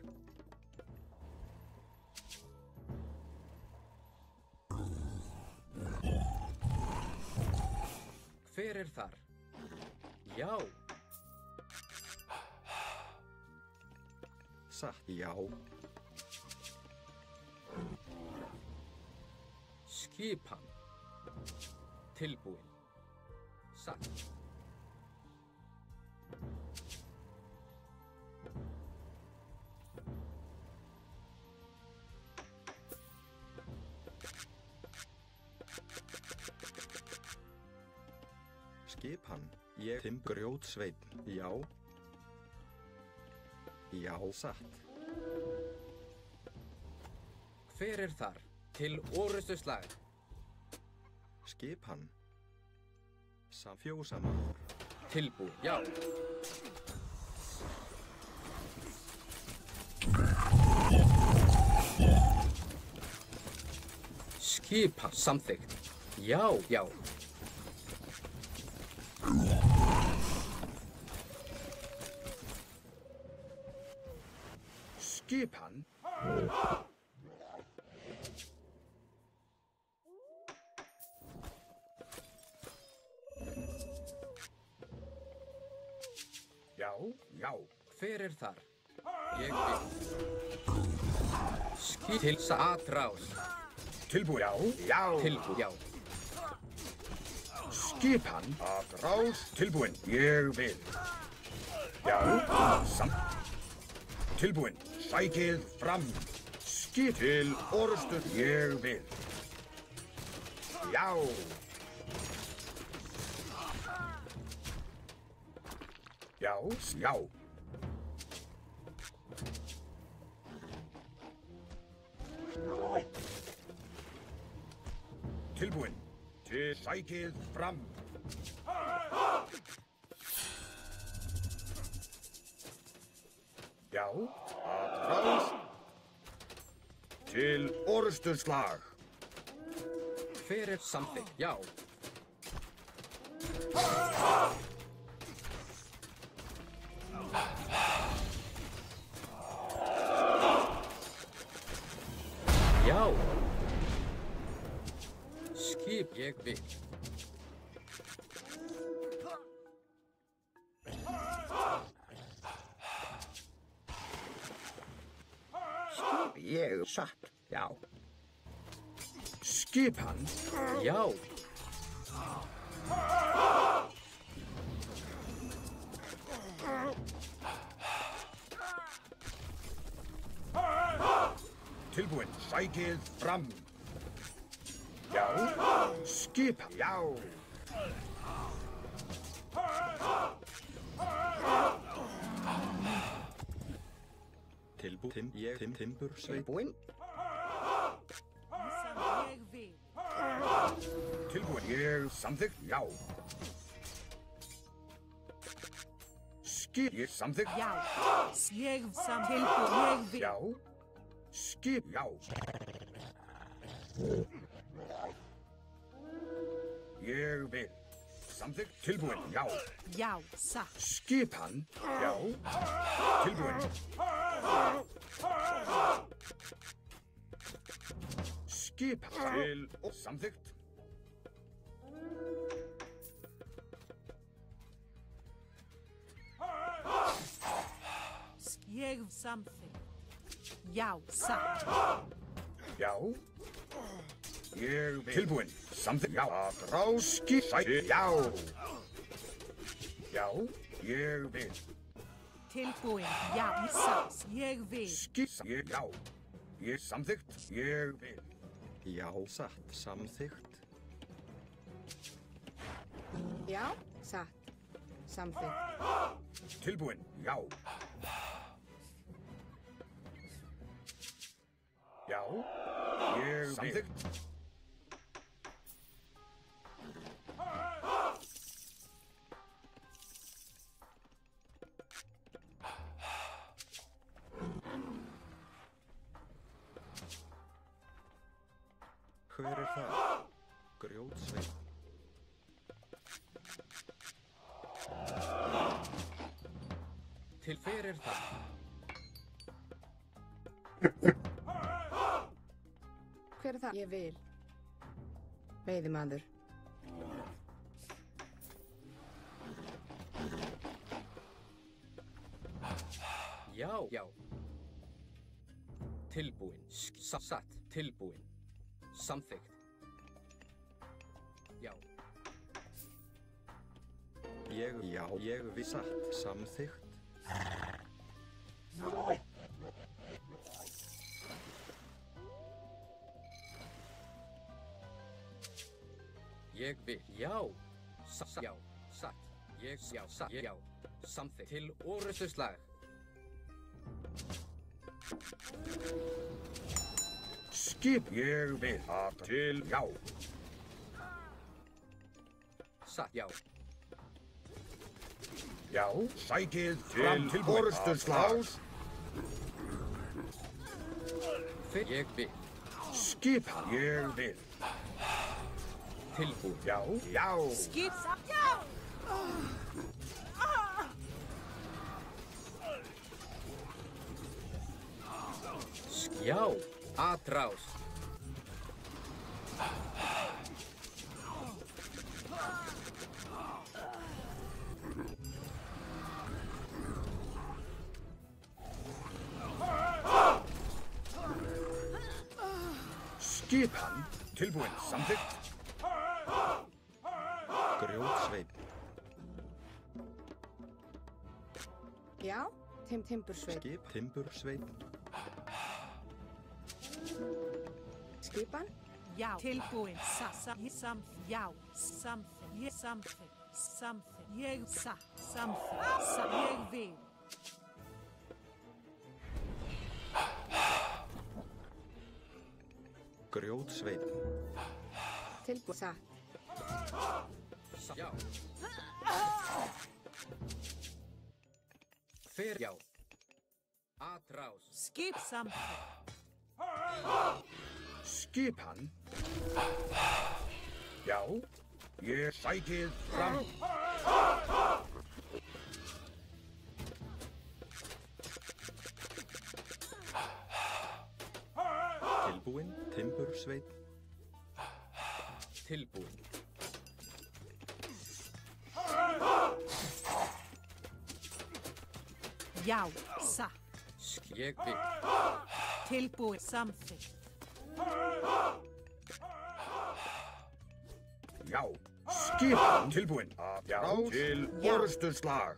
Speaker 5: Hver er þar? Já.
Speaker 6: Satt. Já.
Speaker 5: Skipan. Tilbúin. Satt.
Speaker 6: Skipan. Ég grjótsveinn. Já. Já, satt.
Speaker 5: Hver þar? Til orustuslag.
Speaker 6: Skipan. Fjósamaður.
Speaker 5: Tilbúin, já. Skipan. Samþykkt. Já, já.
Speaker 4: Skipan. Já, já.
Speaker 5: Hver þar? Ég vil. Til atrás.
Speaker 4: Tilbúin, já, já.
Speaker 5: Tilbúin, já.
Speaker 4: Skipan. Atrás. Tilbúin, ég vil. Já, tilbúin, sækið fram. Skip til orustu, ég vil. Já. Já, já. Tilbúin, til sækið fram. Já, atrás. Til orustuslag.
Speaker 5: Hver samþykkt, já. Já. Skip ég vil.
Speaker 4: Skip ég satt, já. Skipan.
Speaker 5: Já.
Speaker 4: Tilbúin, sækið fram. Já, skipan, já.
Speaker 6: Timbur sveit.
Speaker 4: Tilbúin,
Speaker 7: Ég vil.
Speaker 4: tilbúin, ég samþykkt, já. Skip, ég samþykkt,
Speaker 7: Já. Ég tilbúin. Ég vil.
Speaker 4: já. Skip, já. Ég vil. Samþykkt, tilbúin, já.
Speaker 7: Já, satt.
Speaker 4: Skipan, já. Tilbúin. Skipan til og samþykkt.
Speaker 7: Ég samþykkt. Já, satt.
Speaker 4: Já. Ég vil. Tilbúin. Samþykkt. Já. Atrás. Sæti. Já. Já. Ég vil.
Speaker 7: Tilbúin. Já, satt. Ég vil.
Speaker 4: Ég, já. Ég samþykkt. Ég vil.
Speaker 6: Já, satt. Samþykkt.
Speaker 3: Já, satt. Samþykkt.
Speaker 4: Tilbúin. Já. Já. Ég vil. Samþykkt.
Speaker 6: Hver það? Grjótsveit.
Speaker 5: Til hver það?
Speaker 3: Hver það? Ég vil. Veiðimaður.
Speaker 5: Já, já. Tilbúin. Satt. Tilbúin. Samþykkt. Já.
Speaker 6: Ég við satt. Samþykkt.
Speaker 5: Ég vil. Já. Já. Satt. Já. Satt. Já. Samþykkt. Til orustuslag.
Speaker 4: Skip, ég vil að til, já.
Speaker 5: Satt, já.
Speaker 4: Já, sækið til orustuslag.
Speaker 5: Ég vil.
Speaker 4: Skipan, ég vil.
Speaker 5: Tilbúin.
Speaker 4: Já, já.
Speaker 7: Skip. Já.
Speaker 5: Já. Atrás.
Speaker 4: Skipan, tilbúin, samþykkt.
Speaker 6: Grjótsveip.
Speaker 3: Já, timbursveip.
Speaker 6: Skip. Timbursveip.
Speaker 3: Skipan.
Speaker 7: Já. Tilbúin. Samþykk. Já. Samþykk. Ég samþykk. Samþykk. Ég samþykk. Ég vil.
Speaker 6: Grjótsveip.
Speaker 3: Tilbúin. Satt.
Speaker 5: Já. Fer, já. Atrás.
Speaker 7: Skip samþykk.
Speaker 4: Skipan. Já, ég sækið fram.
Speaker 6: Tilbúin. Timbursveip.
Speaker 5: Tilbúin.
Speaker 7: Já. Satt.
Speaker 5: Ég vil.
Speaker 7: Tilbúin. Samþykk.
Speaker 4: Já, skipan, tilbúin. Já, til
Speaker 7: Já.
Speaker 4: orustuslag.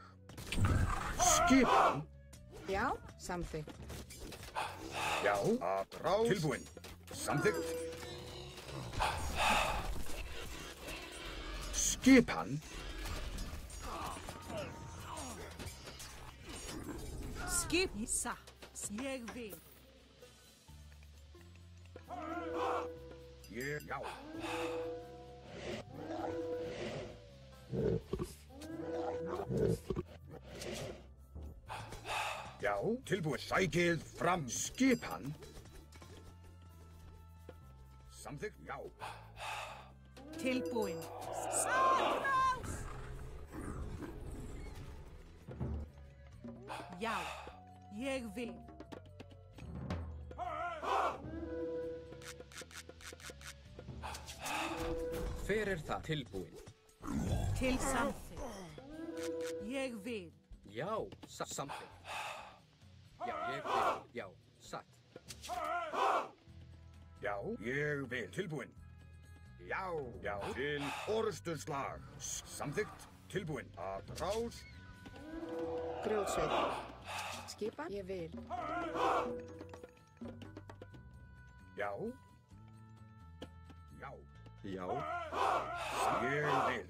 Speaker 4: Skipan.
Speaker 3: Já, samþykkt.
Speaker 4: Já, atrás. Tilbúin, samþykkt. Skipan.
Speaker 7: Skip. Satt. Ég vil.
Speaker 4: Ég, já. Já, tilbúið. Sækið fram. Skipan. Samþykkt, já.
Speaker 7: Tilbúin. Já. Ég vil.
Speaker 5: Hver er það? Tilbúin.
Speaker 7: Til samþykk. Ég vil.
Speaker 5: Já. Samþykk. Já, ég vil. Já. Satt.
Speaker 4: Já, ég vil. Tilbúin. Já, já. Til orustuslag. Samþykkt, tilbúin. Atrás.
Speaker 3: Grjótsveip. Skipan. Ég vil.
Speaker 4: Já. Já.
Speaker 6: Já.
Speaker 4: Ég vil.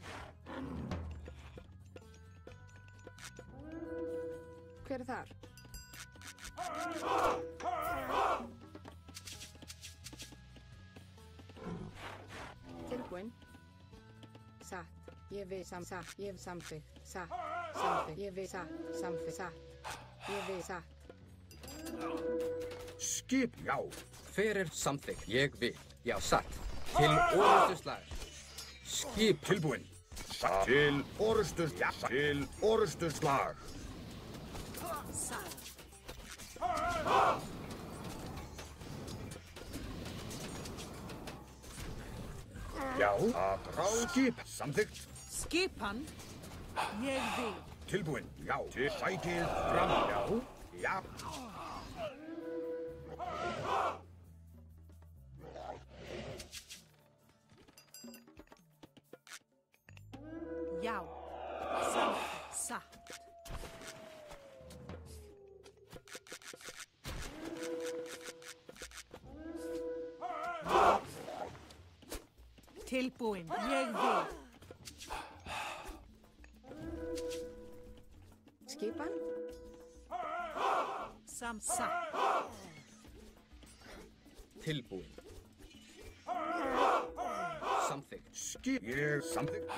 Speaker 3: Hver er þar? Tilbúin. Satt. Ég vil. Satt. Ég vil samþykkt. Satt. Samþykkt. Ég vil. Satt. Samþykkt. Satt. Ég vil. Satt.
Speaker 4: Skip, já.
Speaker 5: Hver er samþykk? Ég vil. Já, satt. Til orustuslag. Skip.
Speaker 4: Tilbúin. Satt. Til orustus, já. Til orustuslag.
Speaker 7: Satt.
Speaker 4: Já, atrás. Skip, samþykkt.
Speaker 7: Skipan. Ég vil.
Speaker 4: Tilbúin, já. Til sækið fram, já. Já.
Speaker 7: Já. Samþykk. Satt. Tilbúin. Ég vil.
Speaker 3: Skipan.
Speaker 7: Satt.
Speaker 5: Tilbúin. Samþykkt.
Speaker 4: Skip. Ég samþykkt.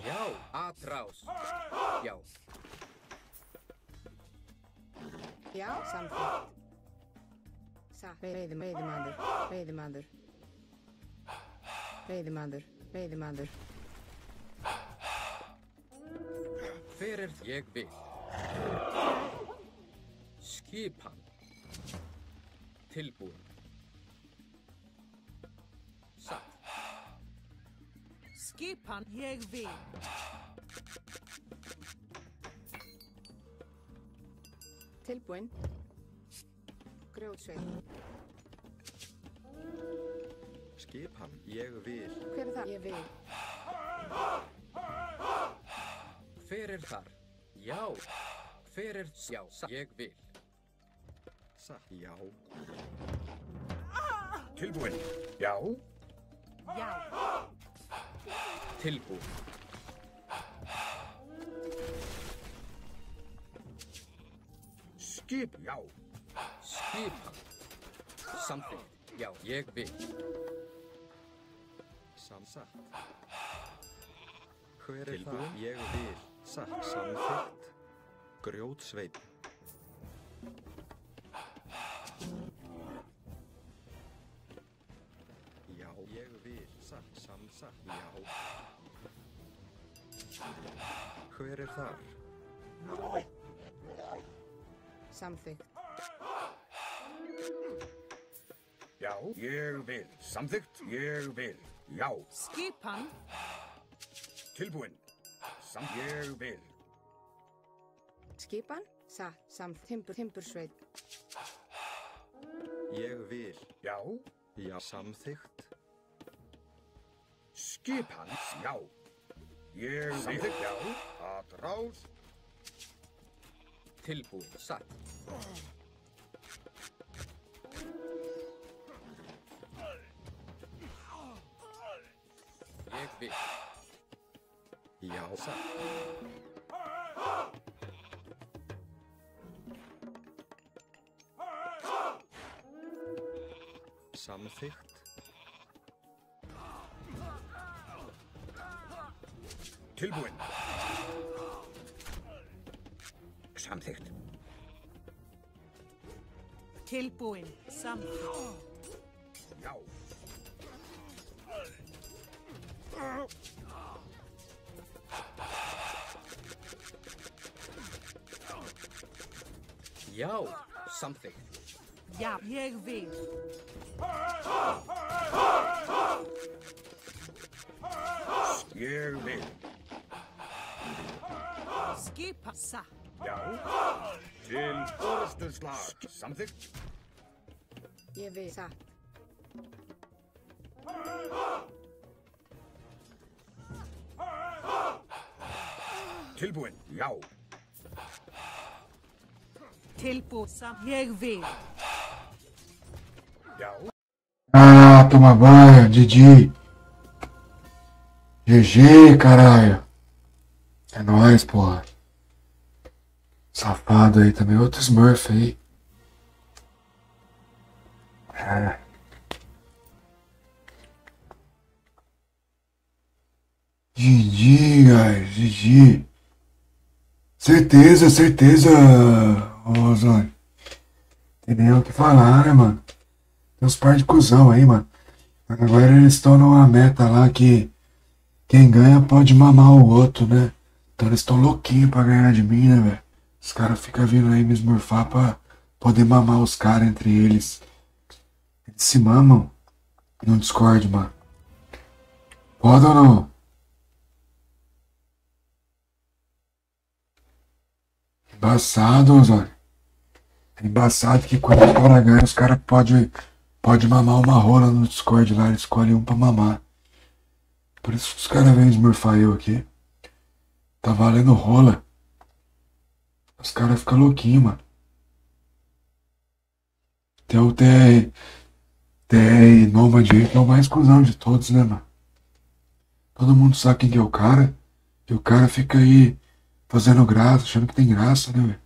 Speaker 5: Já. Atrás. Já.
Speaker 3: Já, samþykkt. Veiðimaður.
Speaker 5: Hver er ég vil? Skipan. Tilbúin. Satt.
Speaker 7: Skipan ég vil.
Speaker 3: Tilbúin. Grjótsveið.
Speaker 6: Skipan, ég vil.
Speaker 3: Hver er það? Ég vil.
Speaker 5: Hver er þar? Já. Hver er já? Ég vil.
Speaker 6: Satt. Já.
Speaker 4: Tilbúin. Já.
Speaker 7: Já.
Speaker 5: Tilbúin.
Speaker 4: Skip. Já.
Speaker 5: Skipan. Samþykkt. Já, ég vil.
Speaker 6: Samsatt. Hver er það? Ég vil. Satt. Samþykkt. Grjótsveinn. Já, ég vil. Satt. Samsatt. Já. Hver er þar?
Speaker 3: Samþykkt.
Speaker 4: Já. Ég vil. Samþykkt. Ég vil. Já.
Speaker 7: Skipan.
Speaker 4: Tilbúin. Ég vil.
Speaker 3: Skipan. Timbursveið.
Speaker 6: Ég vil.
Speaker 4: Já.
Speaker 6: Já, samþykkt.
Speaker 4: Skipan. Já. Ég vil. Samþykkt. Já. Atrás.
Speaker 5: Tilbúin. Satt. Ég vil.
Speaker 6: Já, satt. Samþykkt.
Speaker 4: Tilbúin. Samþykkt.
Speaker 7: Tilbúin. Samþykkt.
Speaker 4: Já.
Speaker 5: Já. Samþykkt.
Speaker 7: Já, ég vil.
Speaker 4: Ég vil.
Speaker 7: Skipan. Satt.
Speaker 4: Já. Til orustuslag. Samþykkt.
Speaker 3: Ég vil. Satt.
Speaker 4: Tilbúin. Já.
Speaker 7: Tilbúin. Ég vil.
Speaker 4: Já.
Speaker 2: Ah, toma banho, Didi. GG, caralho. É nóis, porra. Safado aí também. Outro Smurf aí. É. Didi, guys. Didi. Certeza, certeza, ô Zóio. Tem nem o que falar, né, mano? Tem uns par de cuzão aí, mano. Agora eles estão numa meta lá que quem ganha pode mamar o outro, né? Então eles estão louquinhos pra ganhar de mim, né, velho? Os caras ficam vindo aí me esmurfar pra poder mamar os caras entre eles. Eles se mamam no Discord, mano. Pode ou não? Embaçado, Zóio. É embaçado que quando o cara ganha, os caras pode mamar uma rola no Discord lá. Eles escolhem um pra mamar. Por isso que os caras vêm esmurfar eu aqui. Tá valendo rola. Os caras ficam louquinhos, mano. Tem o TR Nomad aí, que é o mais cuzão de todos, né, mano? Todo mundo sabe quem que é o cara. E o cara fica aí fazendo graça, achando que tem graça, né, velho?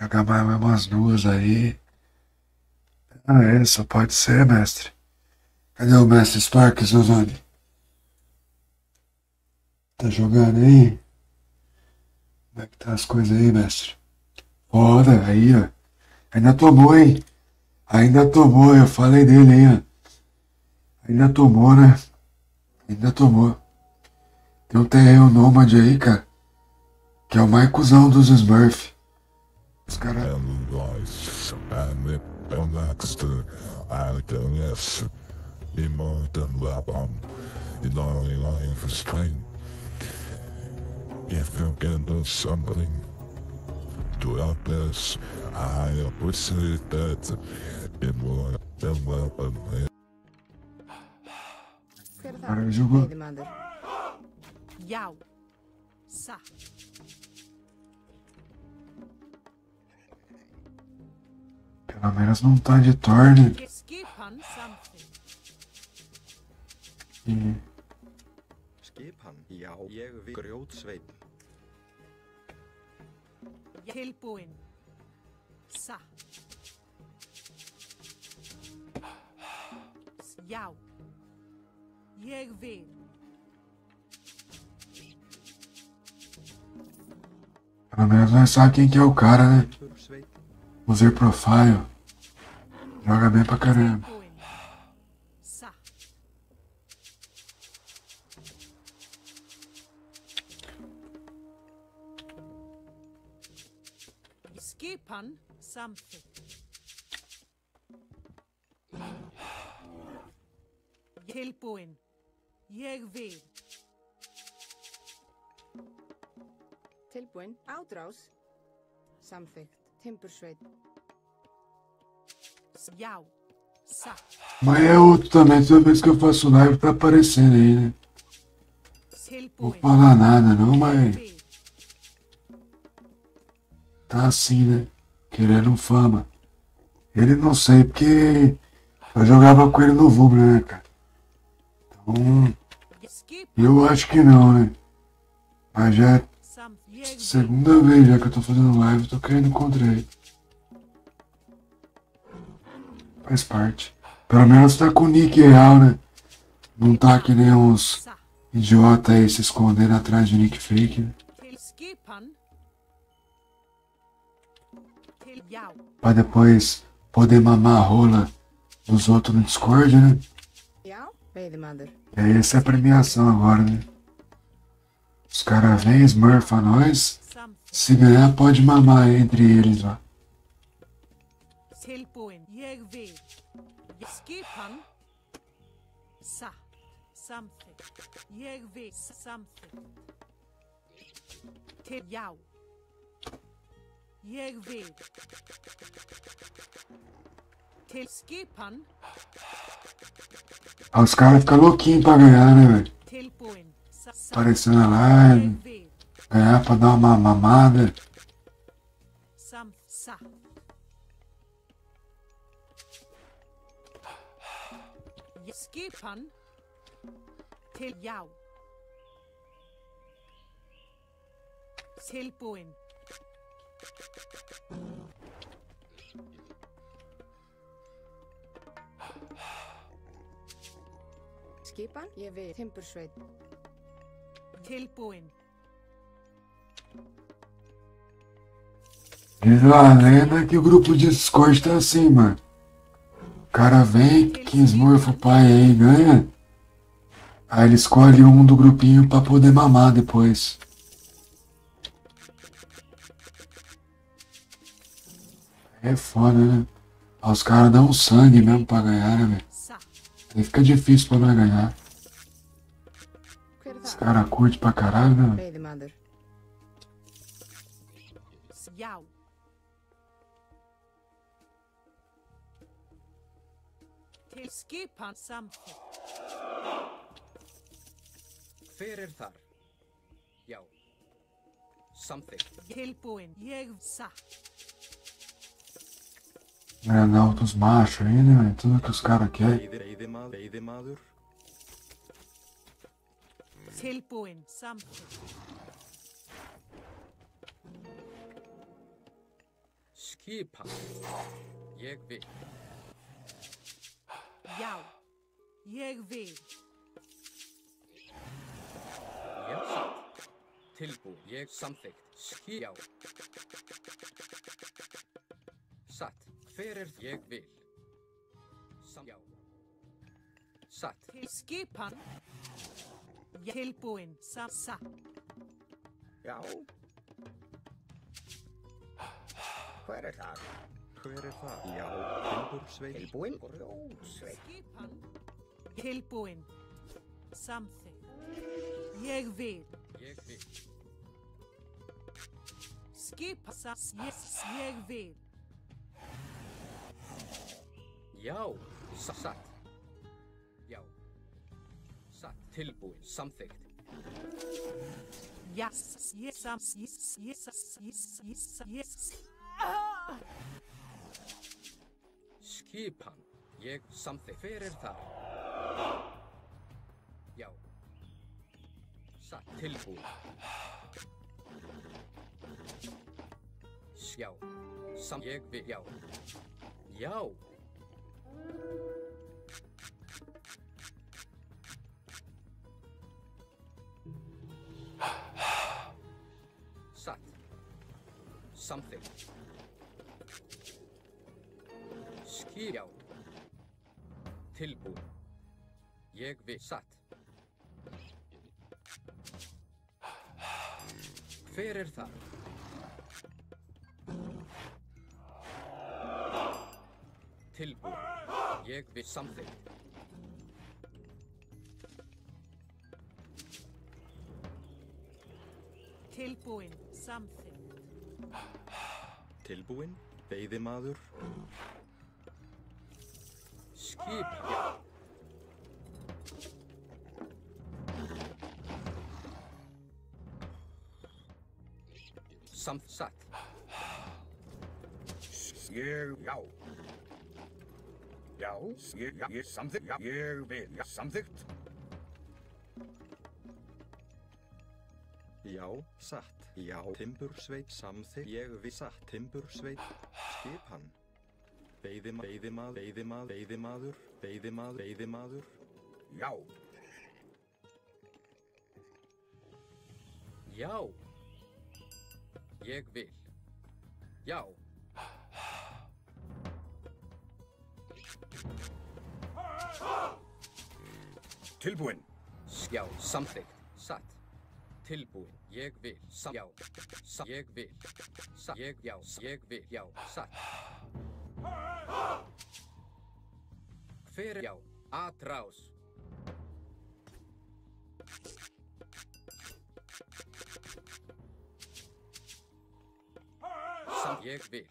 Speaker 2: Jogar mais umas duas aí. Ah, é, só pode ser, mestre. Cadê o mestre Sparks, Ozone? Tá jogando aí? Como é que tá as coisas aí, mestre? Foda, aí, ó. Ainda tomou, hein? Ainda tomou, eu falei dele aí, ó. Ainda tomou, né? Ainda tomou. Tem um terreno nômade aí, cara, que é o mais cuzão dos Smurf. Os caras...
Speaker 1: Eloise, Anne, Baxter, Alcanes, Immortan Labam, Ilari Life Strain. If you can do something to help us, I appreciate that. It will help me.
Speaker 2: Cara, jogou.
Speaker 3: Lady Mother.
Speaker 7: Yau. Sa.
Speaker 2: Pelo menos não tá de torne.
Speaker 7: Skipan something.
Speaker 2: E
Speaker 6: Skipan, já, ég vil grjótsveinn.
Speaker 7: Tilbúin. Sa. Já. Ég vil.
Speaker 2: pelo menos nós sabemos quem que é o cara, né?
Speaker 6: Timbursveinn,
Speaker 2: User Profile. Joga bem pra caramba.
Speaker 7: Tilbúin. Sa. Skipan something. Tilbúin. Ég vil.
Speaker 3: Tilbúin. Átrás. Samþykkt. Timbursveit.
Speaker 7: Já. Sa.
Speaker 2: Mas é outro também, toda vez que eu faço live tá aparecendo aí, né? Vou
Speaker 7: Tilbúin.
Speaker 2: falar nada não,
Speaker 7: Ég
Speaker 2: mas
Speaker 7: vil.
Speaker 2: tá assim, né? Querendo fama. Ele não sei, porque eu jogava com ele no Vubra, né, cara? Então,
Speaker 7: Skipan
Speaker 2: eu acho que não, né? Mas já é
Speaker 7: something. Jeg vil.
Speaker 2: segunda vez já que eu tô fazendo live, tô querendo encontrar ele. Faz parte. Pelo menos tá com o nick real, né? Não tá que nem uns
Speaker 7: Sa.
Speaker 2: idiota aí se escondendo atrás de nick fake, né?
Speaker 7: Til skipan. Til jau.
Speaker 2: Pra depois poder mamar a rola dos outros no Discord, né?
Speaker 3: Já. Lady Mother.
Speaker 2: E aí essa é a premiação agora, né? Os caras vêm, smurfa nós.
Speaker 7: Something.
Speaker 2: Se ganhar, pode mamar entre eles lá.
Speaker 7: Tilbúin. Jeg vil. Skipan. Sa. Something. Jeg vil. Something. Til jau. Jeg vil. Til skipan.
Speaker 2: Aí os caras ficam louquinhos pra ganhar, né, velho?
Speaker 7: Tilbúin. Sa.
Speaker 2: Aparecendo na live,
Speaker 7: Jeg vil.
Speaker 2: ganhar pra dar uma mamada.
Speaker 7: Sam. Sa. Skipan. Til jau. Tilbúin.
Speaker 3: Skipan. Ég vil. Timbursveit.
Speaker 7: Tilbúin.
Speaker 2: Diz a lenda que o grupo de Discord tá assim, mano. O cara vem, que smurfa o pai aí ganha. Aí ele escolhe um do grupinho pra poder mamar depois. É foda, né? Aí os caras dão sangue mesmo pra ganhar, né, velho?
Speaker 7: Sa.
Speaker 2: Aí fica difícil pra nós ganhar.
Speaker 3: Hver er
Speaker 2: Os
Speaker 3: það?
Speaker 2: caras curtem pra caralho, né?
Speaker 3: Lady Mother.
Speaker 7: Já. Til skipan something.
Speaker 5: Hver er þar? Já. Samþykkt.
Speaker 7: Tilbúin. Jeg sa.
Speaker 2: Granal dos machos aí, né, velho? Tudo que os caras querem.
Speaker 6: veiðimaður,
Speaker 7: Tilbúin. Something.
Speaker 5: Skipan. Ég vil.
Speaker 7: Já. Ég vil.
Speaker 5: Já, satt. Tilbúin. Ég samþykkt. Já. Satt. Hver ég vil. Já. Satt.
Speaker 7: Til skipan. Tilbúin. Satt.
Speaker 4: Já. Hver það?
Speaker 6: Hver það? Já, timbursveit.
Speaker 4: Tilbúin? Grjótsveit.
Speaker 7: Skipan. Tilbúin. Samþykkt. Ég vil.
Speaker 5: Ég vil.
Speaker 7: Skipa. Ég vil.
Speaker 5: Já. Satt. Já. Satt. Tilbúin. Samþykkt.
Speaker 7: Yes.
Speaker 5: Skipan. Ég samþykkt. Hver þar? Já. Satt. Tilbúin. Já. Ég vil. Já. Já. Satt. Samþykkt. Já. Tilbúin. Ég vil. Satt. Hver það? Tilbúin. Ég vil. Samþykkt.
Speaker 7: Tilbúin. Samþykkt.
Speaker 6: Tilbúin. Veiðimaður.
Speaker 5: Skipan. Satt.
Speaker 4: Já. Já. Ég samþykkt. Já. Ég vil. Samþykkt.
Speaker 6: Já, satt. Já, timbursveit. Samþykkt. Ég vil. Satt. Timbursveit. Skipan. Veiðimaður.
Speaker 4: Já.
Speaker 5: Já. Ég vil. Já.
Speaker 4: Tilbúin.
Speaker 5: Já, samþykkt. Satt. Tilbúin. Ég vil. Já. Ég vil. Já. Ég vil. Já. Satt. Hver? Já. Atrás. Ég vil.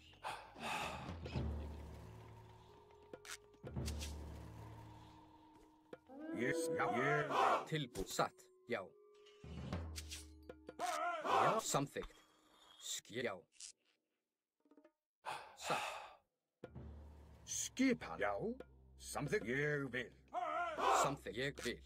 Speaker 4: Yes. Já. Ég vil.
Speaker 5: Tilbúin. Satt. Já. Já. Samþykkt. Já. Satt.
Speaker 4: Skipan. Já. Samþykkt. Ég vil.
Speaker 5: Samþykkt. Ég vil.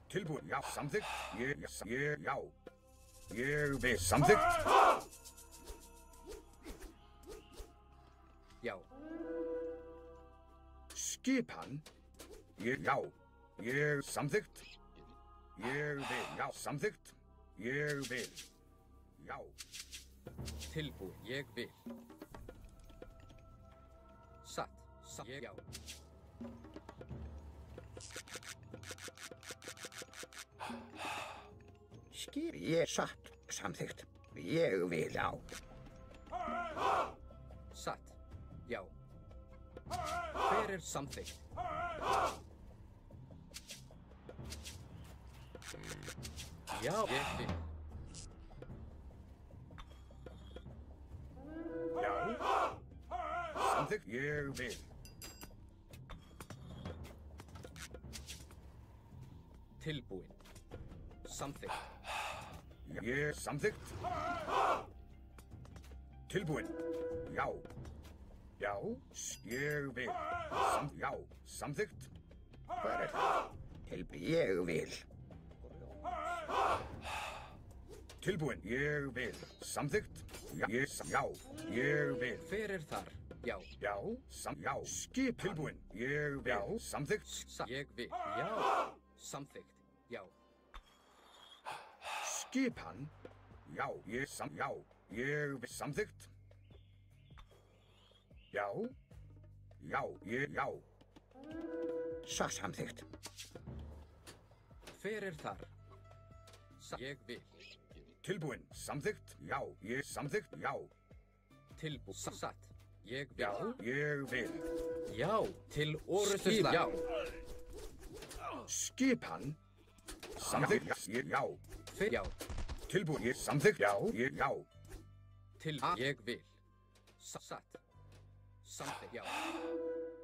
Speaker 4: Tilbúin. Já. Samþykkt. Já. Ég vil. Samþykkt.
Speaker 5: Já.
Speaker 4: Skipan. Já. Ég samþykkt. Ég vil. Já. Samþykkt. Ég vil. Já.
Speaker 5: Tilbúin. Ég vil. Satt. Já.
Speaker 4: Ég satt. Samþykkt. Ég vil. Já.
Speaker 5: Satt. Já. Hver samþykkt? Já. Ég vil.
Speaker 4: Já. Samþykkt. Ég vil.
Speaker 5: Tilbúin. Samþykkt.
Speaker 4: Ég samþykkt. Tilbúin. Já. Já. Ég vil. Já. Samþykkt. Hver það? Ég vil. Tilbúin. Ég vil. Samþykkt. Já. Ég vil.
Speaker 5: Hver er þar? Já.
Speaker 4: Já. Já. Skip. Tilbúin. Ég vil. Já. Samþykkt.
Speaker 5: Ég vil. Já. Samþykkt. Já.
Speaker 4: Skipan. Já. Já. Ég vil. Samþykkt. Já. Já. Já. Samþykkt.
Speaker 5: Hver er þar? Ég vil.
Speaker 4: Tilbúin. Samþykkt. Já. Samþykkt. Já.
Speaker 5: Satt. Ég vil.
Speaker 4: Já. Ég vil.
Speaker 5: Já. Til orrustuslag. Já.
Speaker 4: Skipan. Samþykkt. Já.
Speaker 5: Já.
Speaker 4: Tilbúin. Samþykkt. Já. Já.
Speaker 5: Til ég vil. Satt. Samþykkt. Já.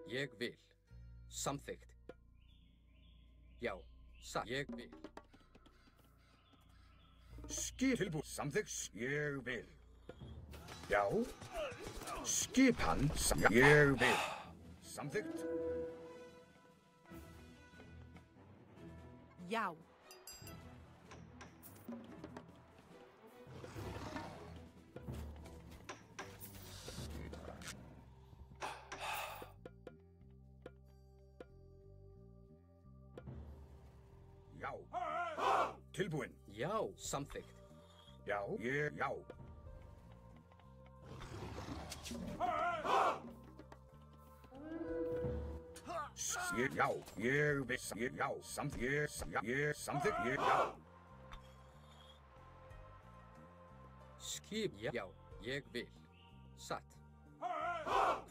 Speaker 5: Ég vil. Samþykkt. Já. Satt. Ég vil.
Speaker 4: Skip. Tilbúin. Samþykkt. Ég vil. Já. Skipan. Ég vil. Samþykkt.
Speaker 7: Já.
Speaker 4: Já. Tilbúin.
Speaker 5: Já. Samþykkt.
Speaker 4: Já. Já. Já. Ég vil. Já. Samþykkt. Já.
Speaker 5: Skip. Já. Ég vil. Satt.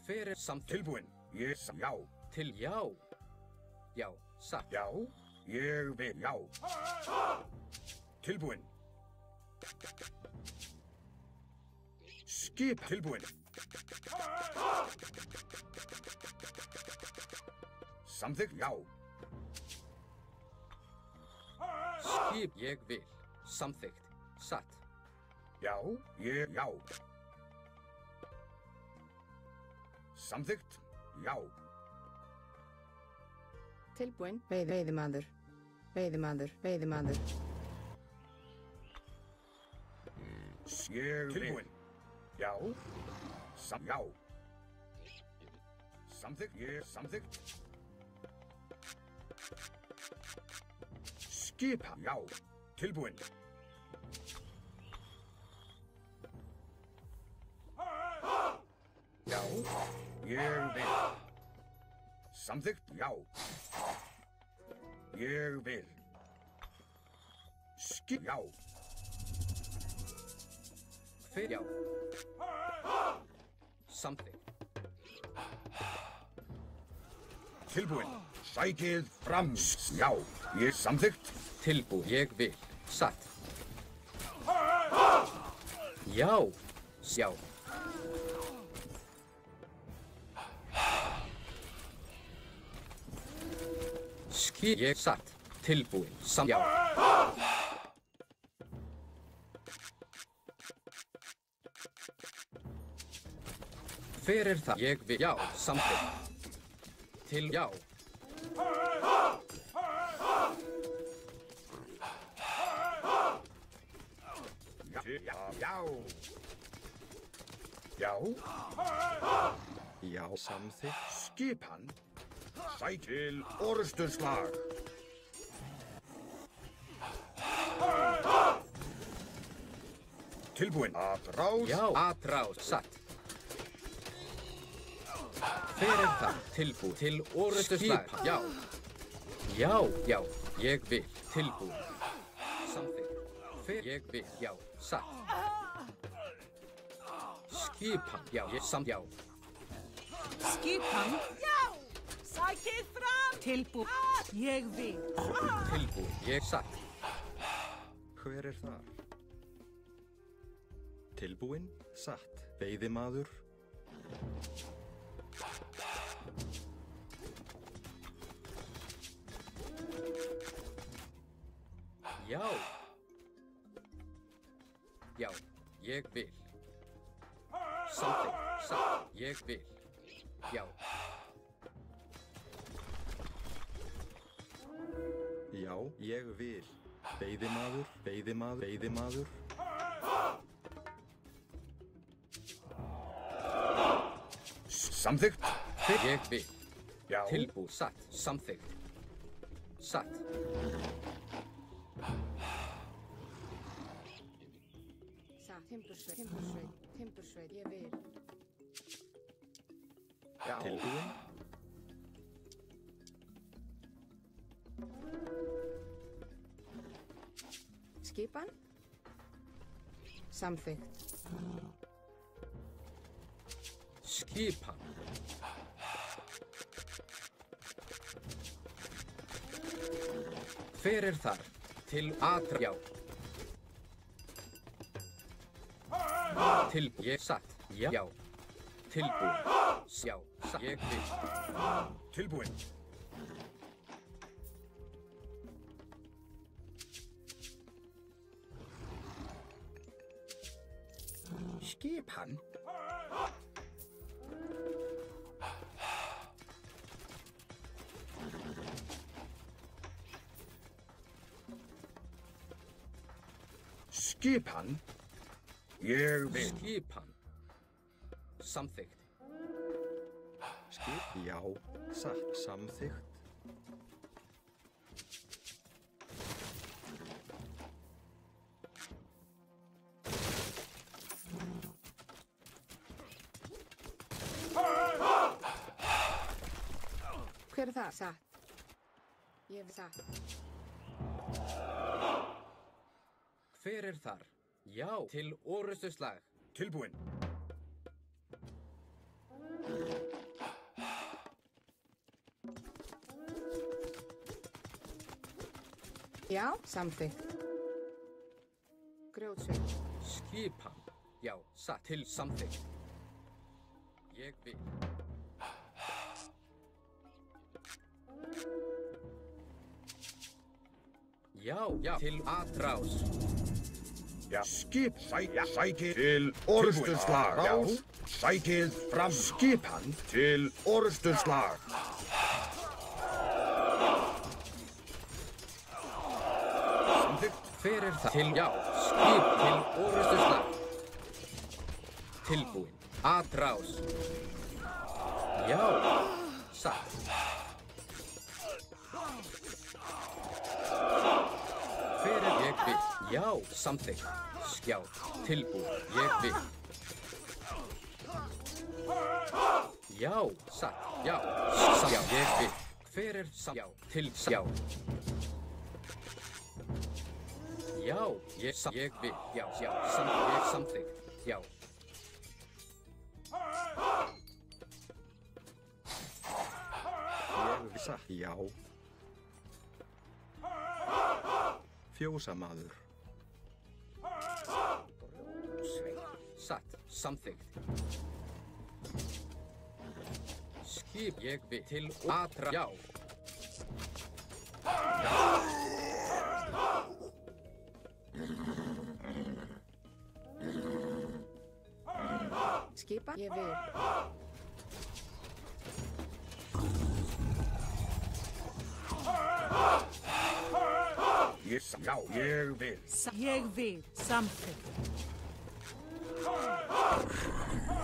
Speaker 5: Hver er samþykkt?
Speaker 4: Tilbúin. Já.
Speaker 5: Til já. Já. Satt.
Speaker 4: Já. Ég vil. Já. Tilbúin. Skip. Tilbúin. Samþykkt. Já.
Speaker 5: Skip. Ég vil. Samþykkt. Satt.
Speaker 4: Já. Já. Samþykkt. Já.
Speaker 3: Tilbúin. Veiðimaður. Veiðimaður. Veiðimaður.
Speaker 4: Ég vil. Tilbúin. Já. Já. Samþykkt. Samþykkt. Skipa. Já. Tilbúin. Já. Ég vil. Samþykkt. Já. Ég vil. Skip. Já.
Speaker 5: Hver? Já. Samþykkt.
Speaker 4: Tilbúin. Sækið fram. Já. Ég samþykkt.
Speaker 5: Tilbúin. Ég vil. Satt. Já. Já. Skip. Ég satt. Tilbúin. Já. Hver er það? Ég vil. Já. Samþykkt. Til já.
Speaker 4: Já. Já.
Speaker 6: Já, samþykkt.
Speaker 4: Skipan. Sæk til orrustuslag. Tilbúin. Atrás.
Speaker 5: Já. Atrás. Satt. Hver er það? Tilbúin. Til orrustuslag. Já. Já. Já. Ég vil. Tilbúin. Samþykkt. Hver? Ég vil. Já. Satt. Skipan. Já. Já.
Speaker 7: Skipan. Já. Sækið fram. Tilbúin. Ég vil.
Speaker 5: Tilbúin. Ég satt.
Speaker 6: Hver er þar? Tilbúin, satt, veiðimaður.
Speaker 5: Já. Já. Ég vil. Samþykkt. Satt. Ég vil. Já.
Speaker 6: Já, ég vil. Veiðimaður, veiðimaður, veiðimaður.
Speaker 4: Samþykkt.
Speaker 5: Ég vil.
Speaker 4: Já.
Speaker 5: Tilbúið. Satt. Samþykkt. Satt.
Speaker 3: Satt. Timbursveit. Timbursveit. Timbursveit. Ég vil.
Speaker 5: Já.
Speaker 6: Tilbúin.
Speaker 3: Skipan. Samþykkt.
Speaker 5: Skipan. Hver er þar? Til atra. Já. Tilbúið. Ég satt. Já. Já. Tilbúið. Já. Satt. Ég vil.
Speaker 4: Tilbúin. Skipan. Skipan. Ég vil.
Speaker 5: Skipan. Samþykkt.
Speaker 6: Skip, já. Satt, samþykkt.
Speaker 3: Hver er það? Satt. Ég vil satt.
Speaker 5: Hver er þar? Já. Til orustuslag.
Speaker 4: Tilbúin.
Speaker 3: Já. Samþykkt. Grjótsveit.
Speaker 5: Skipan. Já. Satt. Til samþykkt. Ég vil. Já. Já. Til atrás.
Speaker 4: Já. Skip. Sækið til orustuslag. Já. Sækið fram. Skipan til orustuslag. Samþykkt.
Speaker 5: Hver er það? Til, já, skip til orustuslag. Tilbúin. Atrás. Já, satt. Hver er ég vil? Já, samþykkt. Já, tilbúin. Ég vil. Já, satt. Já, satt. Já, ég vil. Hver er satt? Já, til, já. Já, ég vil, já, ég samþykkt, já.
Speaker 6: Ég vil satt, já. Fjósamaður.
Speaker 5: Satt, samþykkt. Skip, ég vil, til atra, já.
Speaker 3: Skipan. Ég vil.
Speaker 4: Já, ég vil.
Speaker 7: Ég vil. Samþykkt.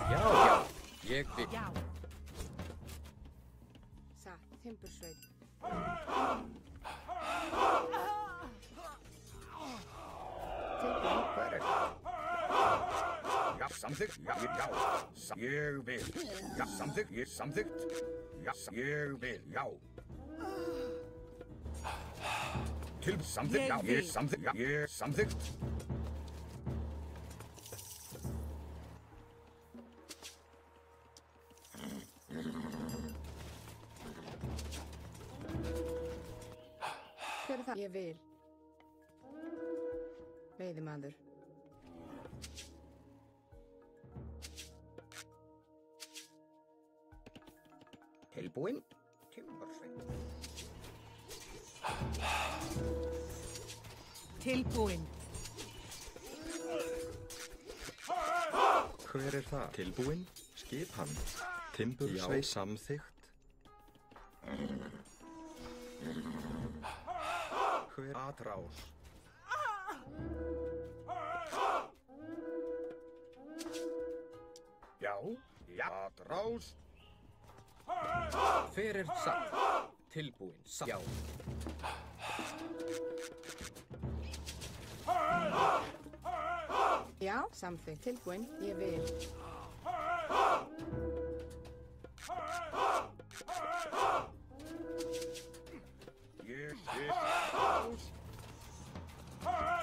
Speaker 5: Já, já, ég vil.
Speaker 7: Já.
Speaker 3: Satt. Timbursveit. Tilbúin.
Speaker 4: Hver er það? Já, samþykkt. Já, ég vil. Já, samþykkt. Ég samþykkt. Já, ég vil. Já. Til samþykkt. Já, ég samþykkt. Já, ég samþykkt.
Speaker 3: Hver er það? Ég vil. Veiðimaður.
Speaker 4: Tilbúin. Timbursveit.
Speaker 7: Tilbúin.
Speaker 6: Hver er það? Tilbúin. Skipan. Timbursveit samþykkt. Hver atrás?
Speaker 4: Já, já, atrás.
Speaker 5: Hver er satt? Tilbúin, satt. Já.
Speaker 3: Já, samþykkt. Tilbúin, ég vil.
Speaker 4: Ég skil atrás.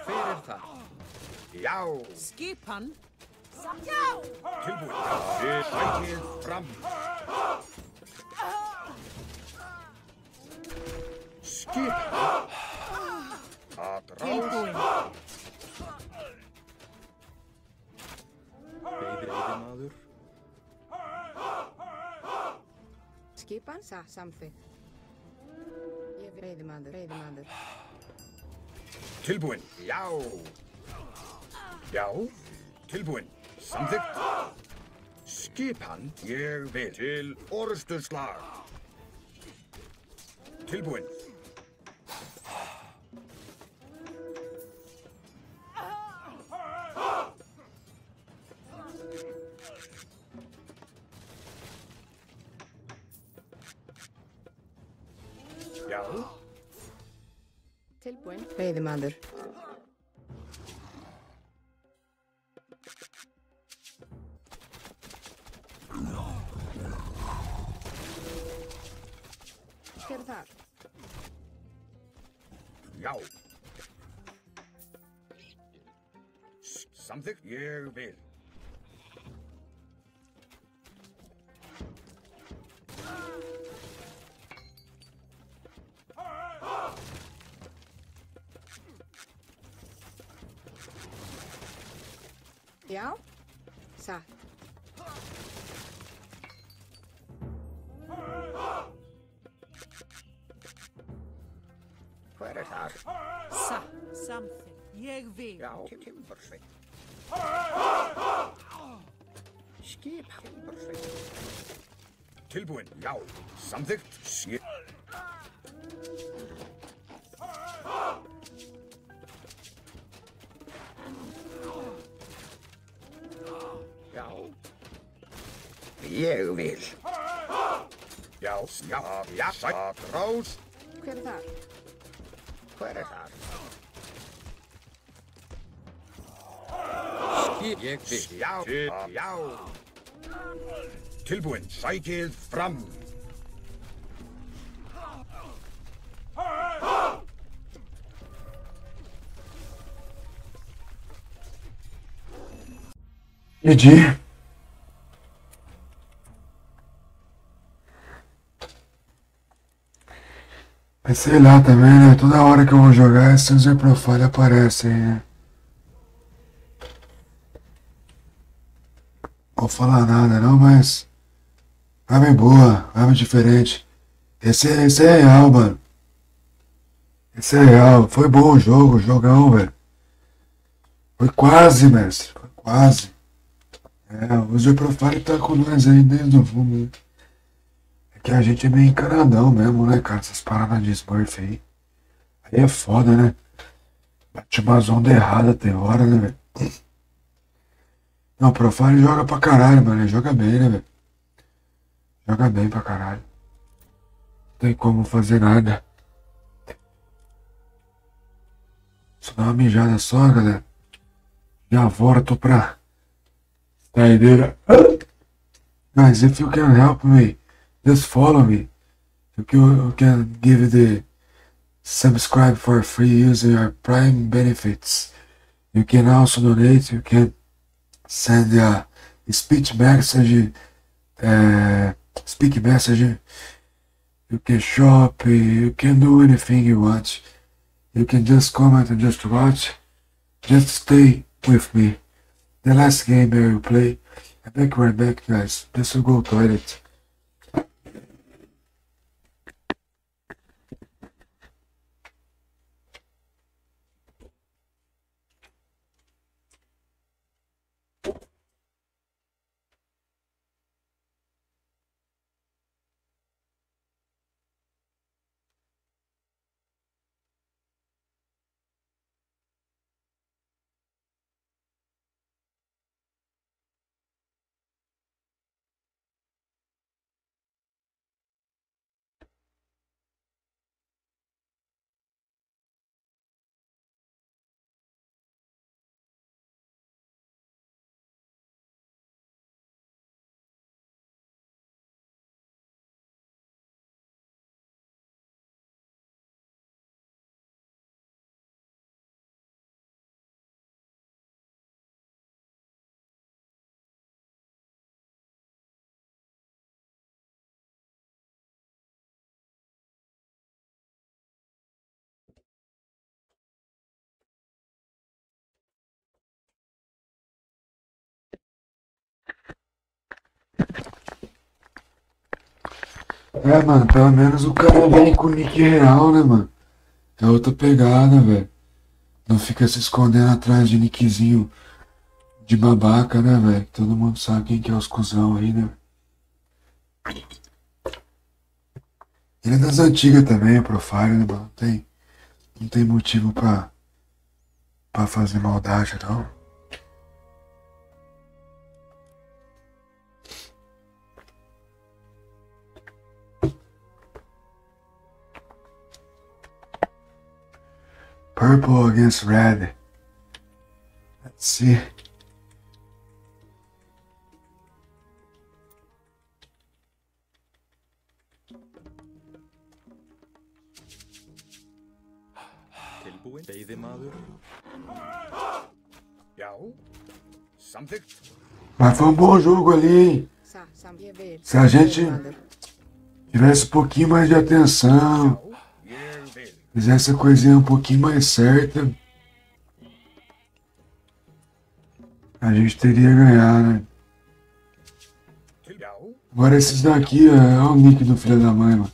Speaker 5: Hver er það?
Speaker 4: Já,
Speaker 7: Skipan. Já!
Speaker 4: tilbúin. Já, sækið fram. Skipan. Atrás.
Speaker 7: Tilbúin.
Speaker 6: Veiðimaður.
Speaker 3: Skipan, samþykkt. Ég vil. Veiðimaður.
Speaker 4: Tilbúin. Já. Já, tilbúin. Samþykkt. Skipan, ég vil. Til orrustuslag. Tilbúin. Já,
Speaker 3: Tilbúin. Veiðimaður. Hver er þar?
Speaker 4: já. Samþykkt, ég vil.
Speaker 3: Já, satt.
Speaker 4: Hver er þar?
Speaker 7: Samþykkt. Ég vil.
Speaker 4: Já, timbursveit. Skip, timbursveit. Tilbúin, já. Samþykkt, skip. Já. Ég vil. Já, já, já, atrás.
Speaker 3: Hver er þar?
Speaker 4: Hver er þar?
Speaker 5: Skip, ég vil.
Speaker 4: Já, já. Tilbúin, sækið fram.
Speaker 2: GG. Mas sei lá também, né? Toda hora que eu vou jogar, esse user profile aparece aí, né? Não vou falar nada não, mas vibe boa, vibe diferente. Esse é real, mano. Esse é real. Foi bom o jogo, jogão, velho. Foi quase, mestre. Foi quase. É, o user profile tá com nós aí desde o fundo, né? É que a gente é meio encanadão mesmo, né, cara? Essas paradas de Smurf aí. Aí é foda, né? Bate umas ondas erradas até hora, né, velho? Não, o Profile joga pra caralho, mano. Ele joga bem, né, velho? Joga bem pra caralho. Não tem como fazer nada. Só dá uma mijada só, galera. Já volto pra saideira. Guys, if you can help me, just follow me. You can give the subscribe for free using your Prime benefits. You can also donate. You can send a speech message. Speak message. You can shop. You can do anything you want. You can just comment and just watch. Just stay with me. The last game I will play. I'm back right back, guys. Just to go toilet. É, mano, pelo menos o cara vem com o nick real, né, mano? É outra pegada, velho. Não fica se escondendo atrás de nickzinho de babaca, né, velho? Todo mundo sabe quem que é os cuzão aí, né? Ele é das antigas também, o Profile, né, mano? Não tem motivo pra fazer maldade, não. Purple against red. Let's see.
Speaker 6: Tilbúin, veiðimaður.
Speaker 4: Já. Samþykkt.
Speaker 2: Mas foi um bom jogo ali, hein?
Speaker 3: Ég vil.
Speaker 2: Se a gente
Speaker 3: Veiðimaður.
Speaker 2: tivesse um pouquinho mais de atenção,
Speaker 4: Ég vil.
Speaker 2: fizesse a coisinha um pouquinho mais certa, a gente teria ganhar, né?
Speaker 4: Já.
Speaker 2: Agora esses daqui é o nick do filho da mãe, mano.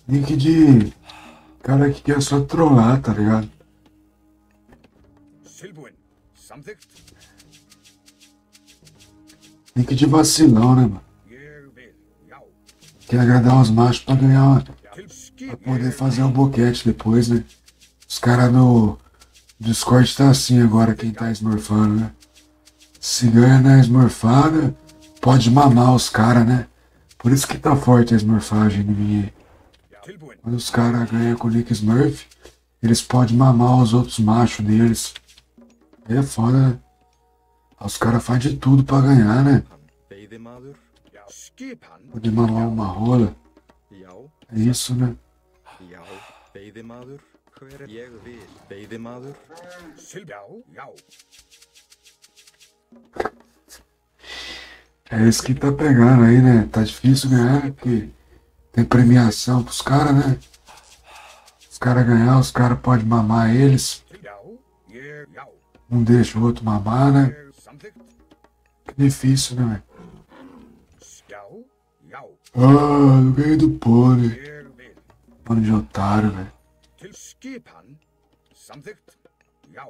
Speaker 2: Nick de cara que quer só trollar, tá ligado?
Speaker 4: Tilbúin. Samþykkt.
Speaker 2: Nick de vacilão, né, mano?
Speaker 4: Ég vil. Já.
Speaker 2: Quer agradar os machos pra ganhar,
Speaker 4: Til
Speaker 2: pra
Speaker 4: skip.
Speaker 2: poder fazer o boquete depois, né? Os caras no Discord tá assim agora, quem tá smurfando, né? Se ganha na smurfada, pode mamar os caras, né? Por isso que tá forte a smurfagem em mim aí.
Speaker 4: Tilbúin.
Speaker 2: Quando os caras ganham com o Nick Smurf, eles podem mamar os outros machos deles. Aí é foda, né? Os caras fazem de tudo pra ganhar, né?
Speaker 6: Veiðimaður.
Speaker 4: Já. Skipan.
Speaker 2: Poder mamar uma rola.
Speaker 6: Já.
Speaker 2: É isso, né?
Speaker 6: Já. Veiðimaður. Hver er ég vil? Veiðimaður.
Speaker 4: Já. Já.
Speaker 2: É esse que tá pegando aí, né? Tá difícil ganhar, porque tem premiação pros caras, né? Os caras ganhar, os caras podem mamar eles.
Speaker 4: Já. Ég. Já.
Speaker 2: Um deixa o outro mamar, né?
Speaker 4: Ég. Samþykkt.
Speaker 2: Que difícil, né, velho?
Speaker 4: Já. Já.
Speaker 2: Ah, eu ganhei do pônei.
Speaker 4: Ég vil.
Speaker 2: Mano de otário, velho.
Speaker 4: Til skipan. Samþykkt. Já.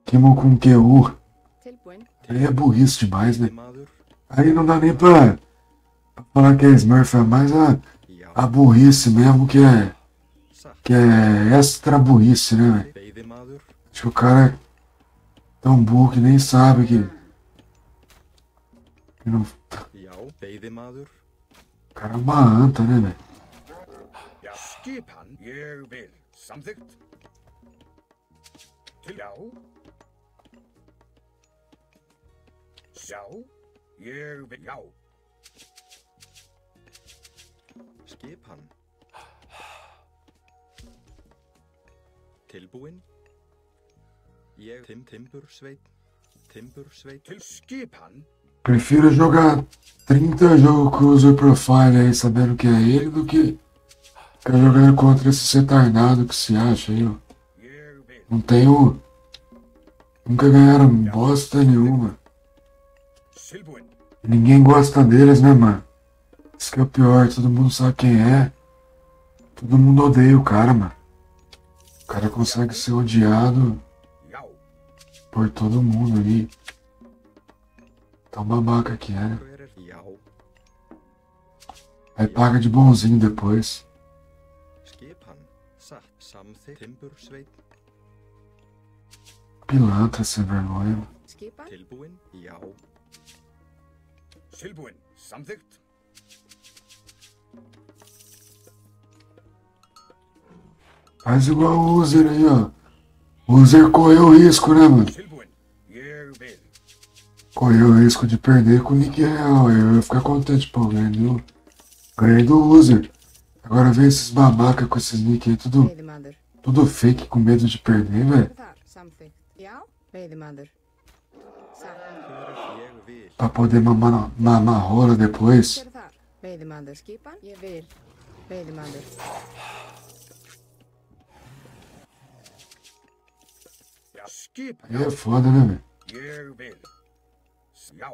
Speaker 2: Queimou com QU.
Speaker 3: Tilbúin.
Speaker 2: Aí é burrice demais, né?
Speaker 6: Veiðimaður.
Speaker 2: Aí não dá nem pra falar que é Smurf, é mais
Speaker 6: Já.
Speaker 2: a burrice mesmo, que é extra burrice, né, velho?
Speaker 6: Veiðimaður.
Speaker 2: Acho que o cara é tão burro que nem sabe que não,
Speaker 6: Já. Veiðimaður.
Speaker 2: o cara é uma anta, né, velho?
Speaker 4: Já. Skipan. Ég vil. Samþykkt. Til. Já. Já. Ég vil. Já.
Speaker 6: Skipan. Tilbúin. Ég Timbursveit. Timbursveit.
Speaker 4: Til skipan.
Speaker 2: Prefiro jogar 30 jogos com o user profile aí, sabendo que é ele, do que ficar jogando contra esse retardado que se acha aí, ó.
Speaker 4: Ég vil.
Speaker 2: Não tenho. Nunca ganharam bosta nenhuma.
Speaker 4: Tilbúin.
Speaker 2: Ninguém gosta deles, né, mano? Isso que é o pior, todo mundo sabe quem é. Todo mundo odeia o cara, mano. O cara consegue ser odiado
Speaker 4: Já.
Speaker 2: por todo mundo ali. Tão babaca que é, né?
Speaker 6: Hver er? Já.
Speaker 2: Aí paga de bonzinho depois.
Speaker 6: Skipan. Satt. Samþykkt. Timbursveit.
Speaker 2: Pilantra sem vergonha. Mano.
Speaker 3: Skipan.
Speaker 6: Tilbúin. Já.
Speaker 4: Tilbúin. Samþykkt.
Speaker 2: Faz igual o User aí, ó. O User correu o risco, né, mano?
Speaker 4: Tilbúin. Ég vil.
Speaker 2: Correu o risco de perder com o nick real. Eu ia ficar contente, pô, ganhei. Ganhei do User. Agora vem esses babaca com esses nick aí,
Speaker 3: Veiðimaður.
Speaker 2: tudo fake, com medo de perder, velho.
Speaker 3: Þar. Samþykkt. Já. Veiðimaður. Satt.
Speaker 6: Hver er ég vil?
Speaker 2: Pra poder mamar rola depois.
Speaker 3: Hver er þar? Veiðimaður. Skipan. Ég vil. Veiðimaður.
Speaker 4: Já. Skipan.
Speaker 2: Aí é foda, né, velho?
Speaker 4: Ég vil. Já.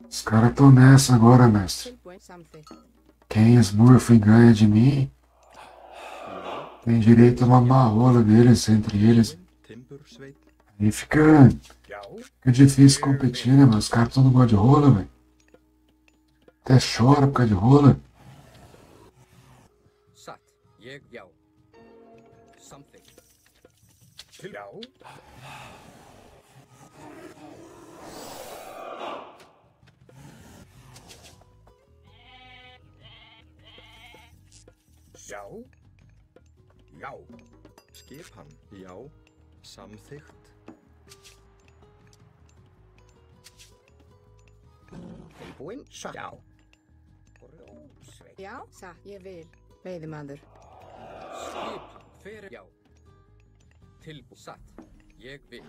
Speaker 2: Os caras tão nessa agora, mestre.
Speaker 3: Tilbúin. Samþykkt.
Speaker 2: quem Smurf ganha de mim tem direito a mamar a rola deles entre eles.
Speaker 6: Timbursveit.
Speaker 2: Aí fica
Speaker 4: Já.
Speaker 2: difícil competir, né, mano? Os caras não gostam de rola, velho. Até chora por causa de rola.
Speaker 5: Satt. Ég, já. Samþykkt.
Speaker 4: Já. Já. Já.
Speaker 6: Skipan. Já. Samþykkt.
Speaker 4: Tilbúin. Já. Grjótsveit.
Speaker 3: Já, satt, ég vil. Veiðimaður.
Speaker 5: Skipan. Hver er já? Tilbúið. Satt. Ég vil.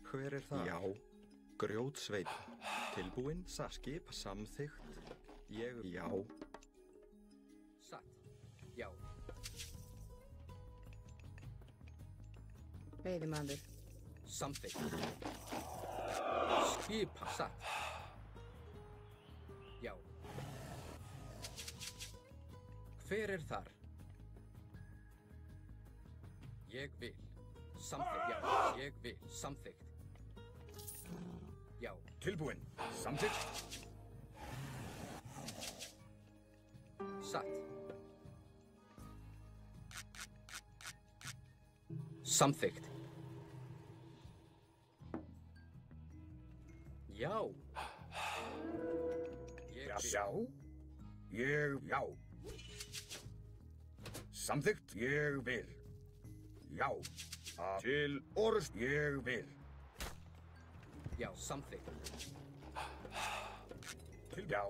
Speaker 6: Hver er það? Já. Grjótsveit. Tilbúin. Skip. Samþykkt. Ég. Já.
Speaker 5: Satt. Já.
Speaker 3: Veiðimaður.
Speaker 5: Samþykkt. Skipan. Satt. Já. Hver er þar? Ég vil. Samþykkt. Já. Ég vil. Samþykkt. Já.
Speaker 4: Tilbúin. Samþykkt.
Speaker 5: Satt. Samþykkt. Já. Ég vil.
Speaker 4: Já. Ég. Já. Samþykkt. Ég vil. Já. Til orðst. Ég vil.
Speaker 5: Já. Samþykkt.
Speaker 4: Til. Já.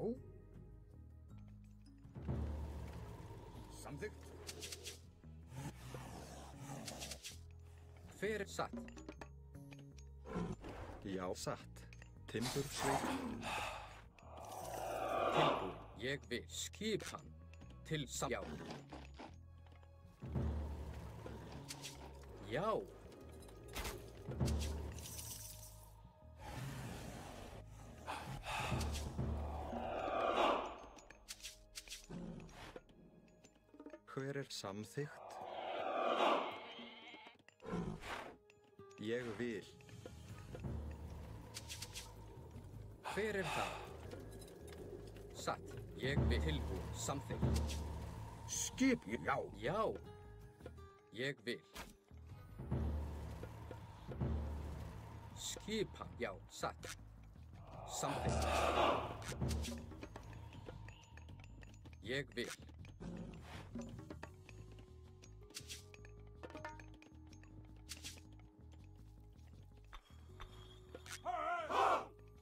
Speaker 4: Samþykkt.
Speaker 5: Hver er satt?
Speaker 6: Já. Satt. Timbursveit.
Speaker 5: Tilbúin. Ég vil. Skipan. Til sam. Já. Já.
Speaker 6: Hver er samþykkt? Ég vil.
Speaker 5: Hver er það? Satt. Ég vil. Tilbúin. Samþykkt.
Speaker 4: Skip. Já.
Speaker 5: Já. Ég vil. Skipan. Já. Satt. Samþykkt. Ég vil.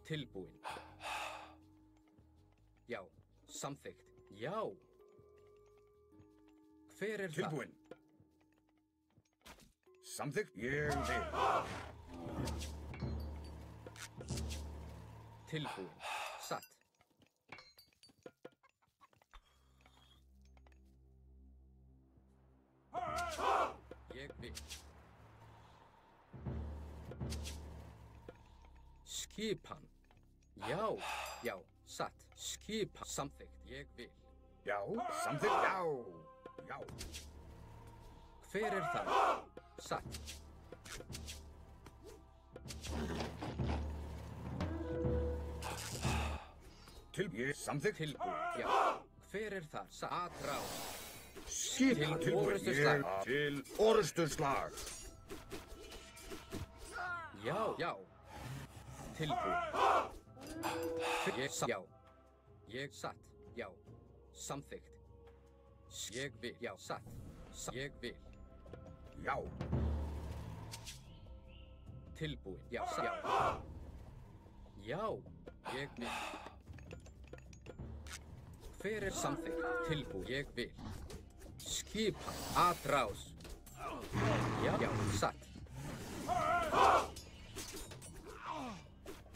Speaker 5: Tilbúin. Já. Samþykkt. Já. Hver er það?
Speaker 4: Tilbúin. Samþykkt. Ég vil.
Speaker 5: Tilbúin. Satt. Ég vil. Skipan. Já. Já. Satt. Skipan. Samþykkt. Ég vil.
Speaker 4: Já. Samþykkt. Já. Já.
Speaker 5: Hver er það? Satt.
Speaker 4: Til. Ég. Samþykkt.
Speaker 5: Tilbúin. Já. Hver er það? Satt. Atrás.
Speaker 4: Skip.
Speaker 5: Til
Speaker 4: Tilbúin.
Speaker 5: orrustuslag.
Speaker 4: Ég. Til orrustuslag.
Speaker 5: Já. Já. Tilbúin. Ég satt. Já. Ég satt. Já. Samþykkt. Ég vil. Já. Satt. Ég vil.
Speaker 4: Já.
Speaker 5: Tilbúin. Já. Já. Já. Ég vil. Hver er samþykkt? Tilbúin. Ég vil. Skipan. Atrás. Já. Já. Satt.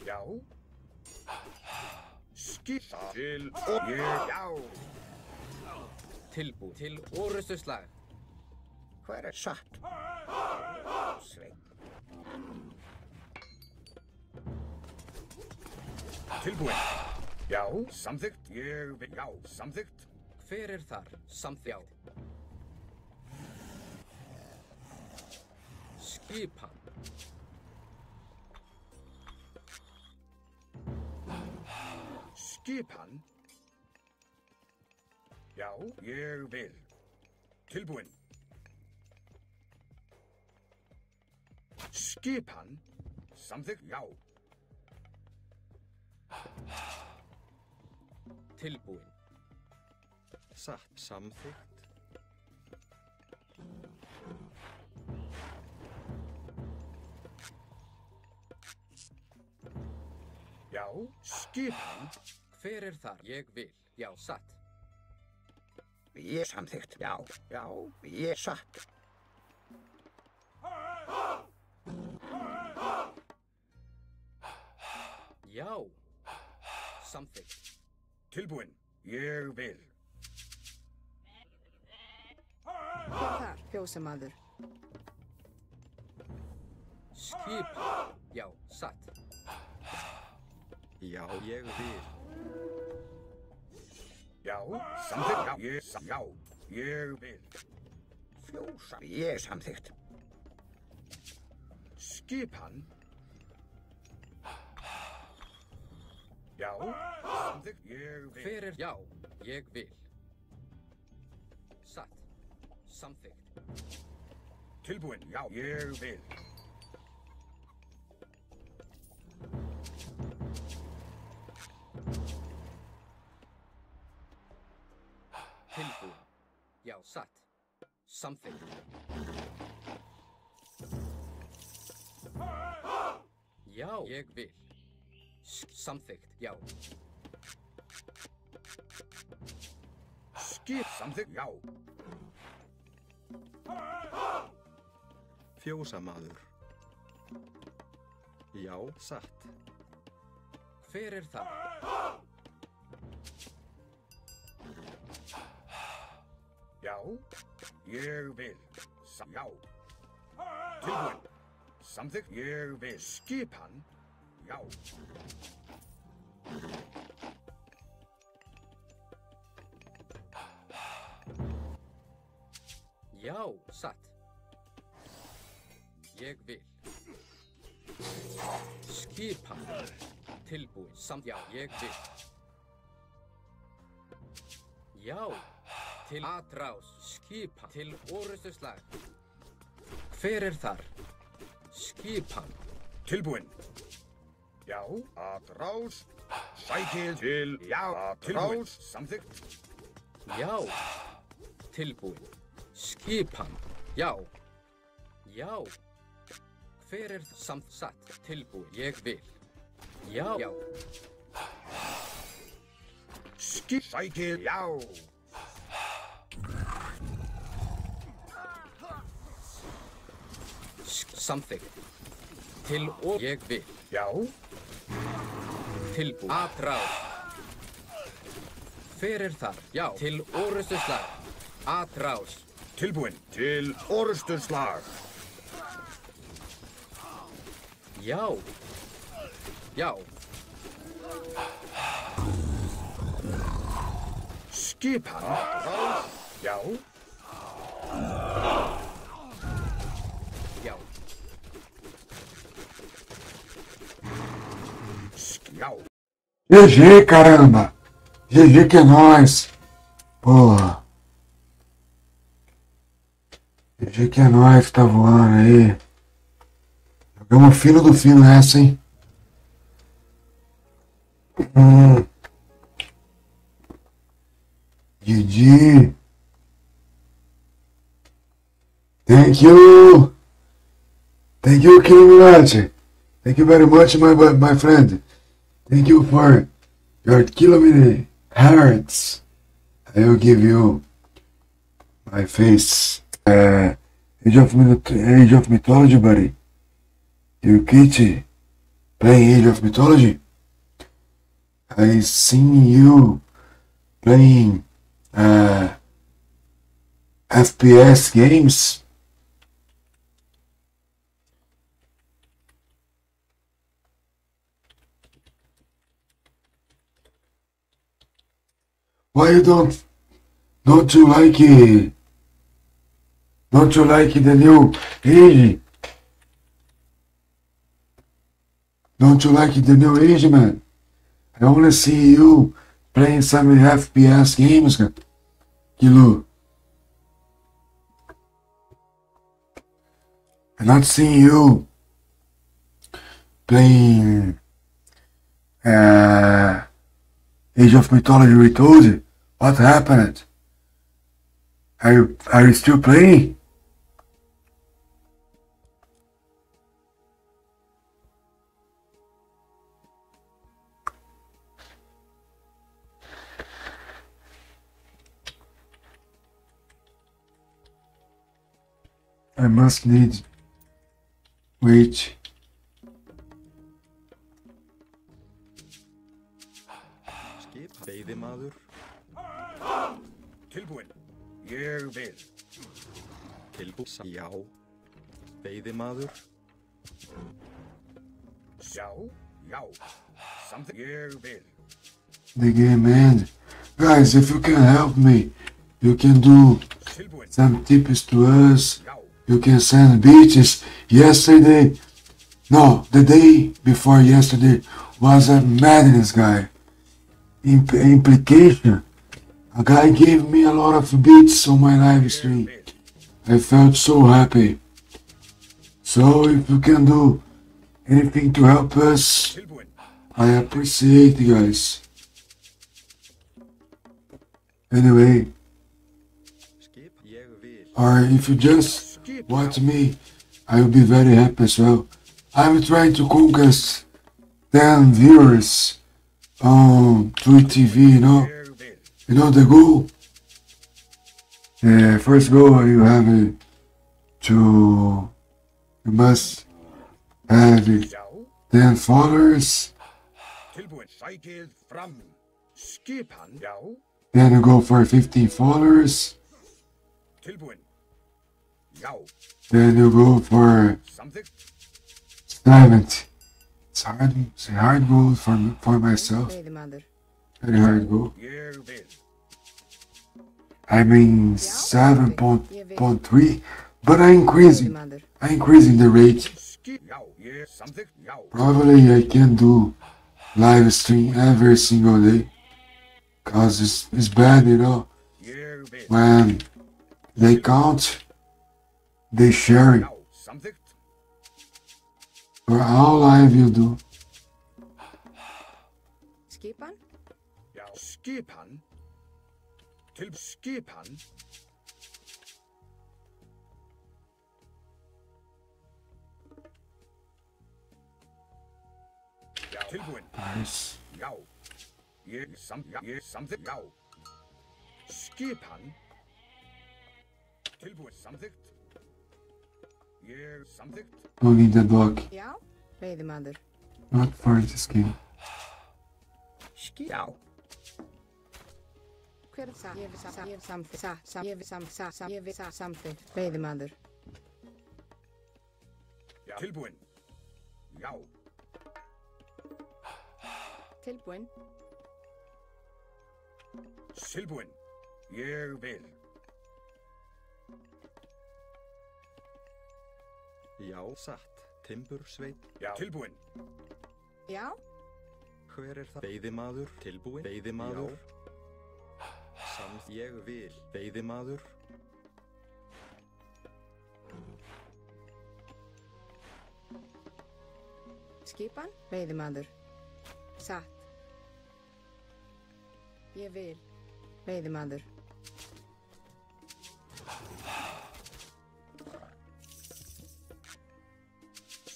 Speaker 4: Já. Skip. Til. Og. Ég. Já.
Speaker 5: Tilbúin. Til orrustuslag.
Speaker 4: Hver er satt? Svein. Tilbúin. Já, samþykkt. Ég vil. Já, samþykkt.
Speaker 5: Hver er þar? Samþykkt. Skipan.
Speaker 4: Skipan. Já, ég vil. Tilbúinn. Skipan. Samþykkt. Já.
Speaker 5: Tilbúin.
Speaker 6: Satt. Samþykkt.
Speaker 4: Já, skipan.
Speaker 5: Hver er þar? Ég vil. Já, satt.
Speaker 4: Ég samþykkt. Já, já, ég satt.
Speaker 5: Já. Samþykkt.
Speaker 4: Tilbúinn. Ég vil.
Speaker 3: Þar, fjósamaður.
Speaker 5: Skipan. Já, satt.
Speaker 6: Já, ég vil.
Speaker 4: Já, samþykkt. Já, já, ég vil. Fjósa. Ég samþykkt. Skipan. Já, samþykkt. Ég vil.
Speaker 5: Hver er? Já, ég vil. Satt. Samþykkt.
Speaker 4: Tilbúinn. Já, ég vil.
Speaker 5: Tilbúin. Já, satt. Samþykkt. Já, ég vil. Samþykkt. Já.
Speaker 4: Skip. Samþykkt. Já.
Speaker 6: Fjósamaður. Já, satt.
Speaker 5: Hver er það?
Speaker 4: Já, ég vil. Já. Tilbúinn. Samþykkt. Ég vil. Skipan. Já.
Speaker 5: Já, satt. Ég vil. Skipan. Tilbúin. Samt. Já, ég vil. Já. Til atrás. Skipan. Til orustuslag. Hver er þar? Skipan.
Speaker 4: Tilbúinn. Já, atrás. Sækið til. Já, atrás. Samþykkt.
Speaker 5: Já. Tilbúin. Skipan. Já. Já. Hver er samt satt? Tilbúin. Ég vil. Já. Já.
Speaker 4: Sækið. Já.
Speaker 5: Samþykkt. Til og ég vil.
Speaker 4: Já.
Speaker 5: Tilbúin. Atrás. Hver er þar? Já. Til orustuslag. Atrás.
Speaker 4: Tilbúinn. Til orustuslag.
Speaker 5: Já. Já.
Speaker 4: Skipan. Atrás. Já.
Speaker 5: Já.
Speaker 4: Já.
Speaker 2: GG, caramba! GG que é nóis! Porra! GG que é nóis que tá voando aí. Jogamos fino do fino nessa, hein? GG! Thank you! Thank you, Killuminati! Thank you very much, my friend! Thank you for your kilometer hearts. I will give you my face. Age of Mythology, buddy. You Kitty playing Age of Mythology? I seen you playing FPS games. Why you don't you like it? Don't you like the new age? Don't you like the new age, man? I only see you playing some FPS games, Kilo. I'm not seeing you playing Age of Mythology Retold. What happened? Are you still playing? I must need wait.
Speaker 6: Skip, veiðimaður.
Speaker 4: Tilbúin. Ég vil.
Speaker 6: Já. Veiðimaður.
Speaker 4: Sjá. Já. Something. Ég vil.
Speaker 2: The game end. Guys, if you can help me, you can do
Speaker 4: Tilbúin.
Speaker 2: some tips to us.
Speaker 4: Já.
Speaker 2: You can send beaches. Yesterday, no, the day before yesterday was a madness, guy. Implication. A guy gave me a lot of beats on my live stream. I felt so happy. So if you can do anything to help us,
Speaker 4: Tilbúin.
Speaker 2: I appreciate you guys. Anyway,
Speaker 6: Skip, ég vil.
Speaker 2: or if you just watch me, I will be very happy as well. I'm trying to conquest 10 viewers on Twitch TV, you know.
Speaker 4: Ég vil.
Speaker 2: You know the goal? First goal you have you must have
Speaker 4: Já.
Speaker 2: 10 followers.
Speaker 4: Tilbúin. Sækið fram. Skipan. Já.
Speaker 2: Then you go for 15 followers.
Speaker 4: Tilbúin. Já.
Speaker 2: Then you go for
Speaker 4: Something.
Speaker 2: 70. It's a hard goal for myself.
Speaker 3: Veiðimaður.
Speaker 2: Very hard goal.
Speaker 4: Ég vil.
Speaker 2: I mean 7.3, but I'm increasing
Speaker 3: Veiðimaður.
Speaker 2: the rate.
Speaker 4: Skip. Já. Ég. Something. Já.
Speaker 2: Probably I can do live stream every single day. Cause it's bad, you know,
Speaker 4: Ég vil.
Speaker 2: when they count, they share it.
Speaker 4: Já. Something.
Speaker 2: For how live you do.
Speaker 3: Skipan.
Speaker 4: Já. Skipan. Til skipan. Já. Tilbúin.
Speaker 2: Nice.
Speaker 4: Já. Ég. Ég. Something. Já. Skipan. Tilbúin. Something. Ég. Something.
Speaker 2: Don't need the dog.
Speaker 3: Já. Veiðimaður.
Speaker 2: Not for this game.
Speaker 4: Já.
Speaker 3: Hver er það? Ég vil samþykkt. Ég vil samþykkt. Veiðimaður.
Speaker 4: Já. Tilbúin. Já.
Speaker 3: Tilbúin.
Speaker 4: Tilbúin. Ég vil.
Speaker 6: Já, satt. Timbursveit.
Speaker 4: Já. Tilbúin.
Speaker 3: Já.
Speaker 6: Hver er það? Veiðimaður. Tilbúin. Veiðimaður. Samt ég vil. Veiðimaður.
Speaker 3: Skipan. Veiðimaður. Satt. Ég vil. Veiðimaður.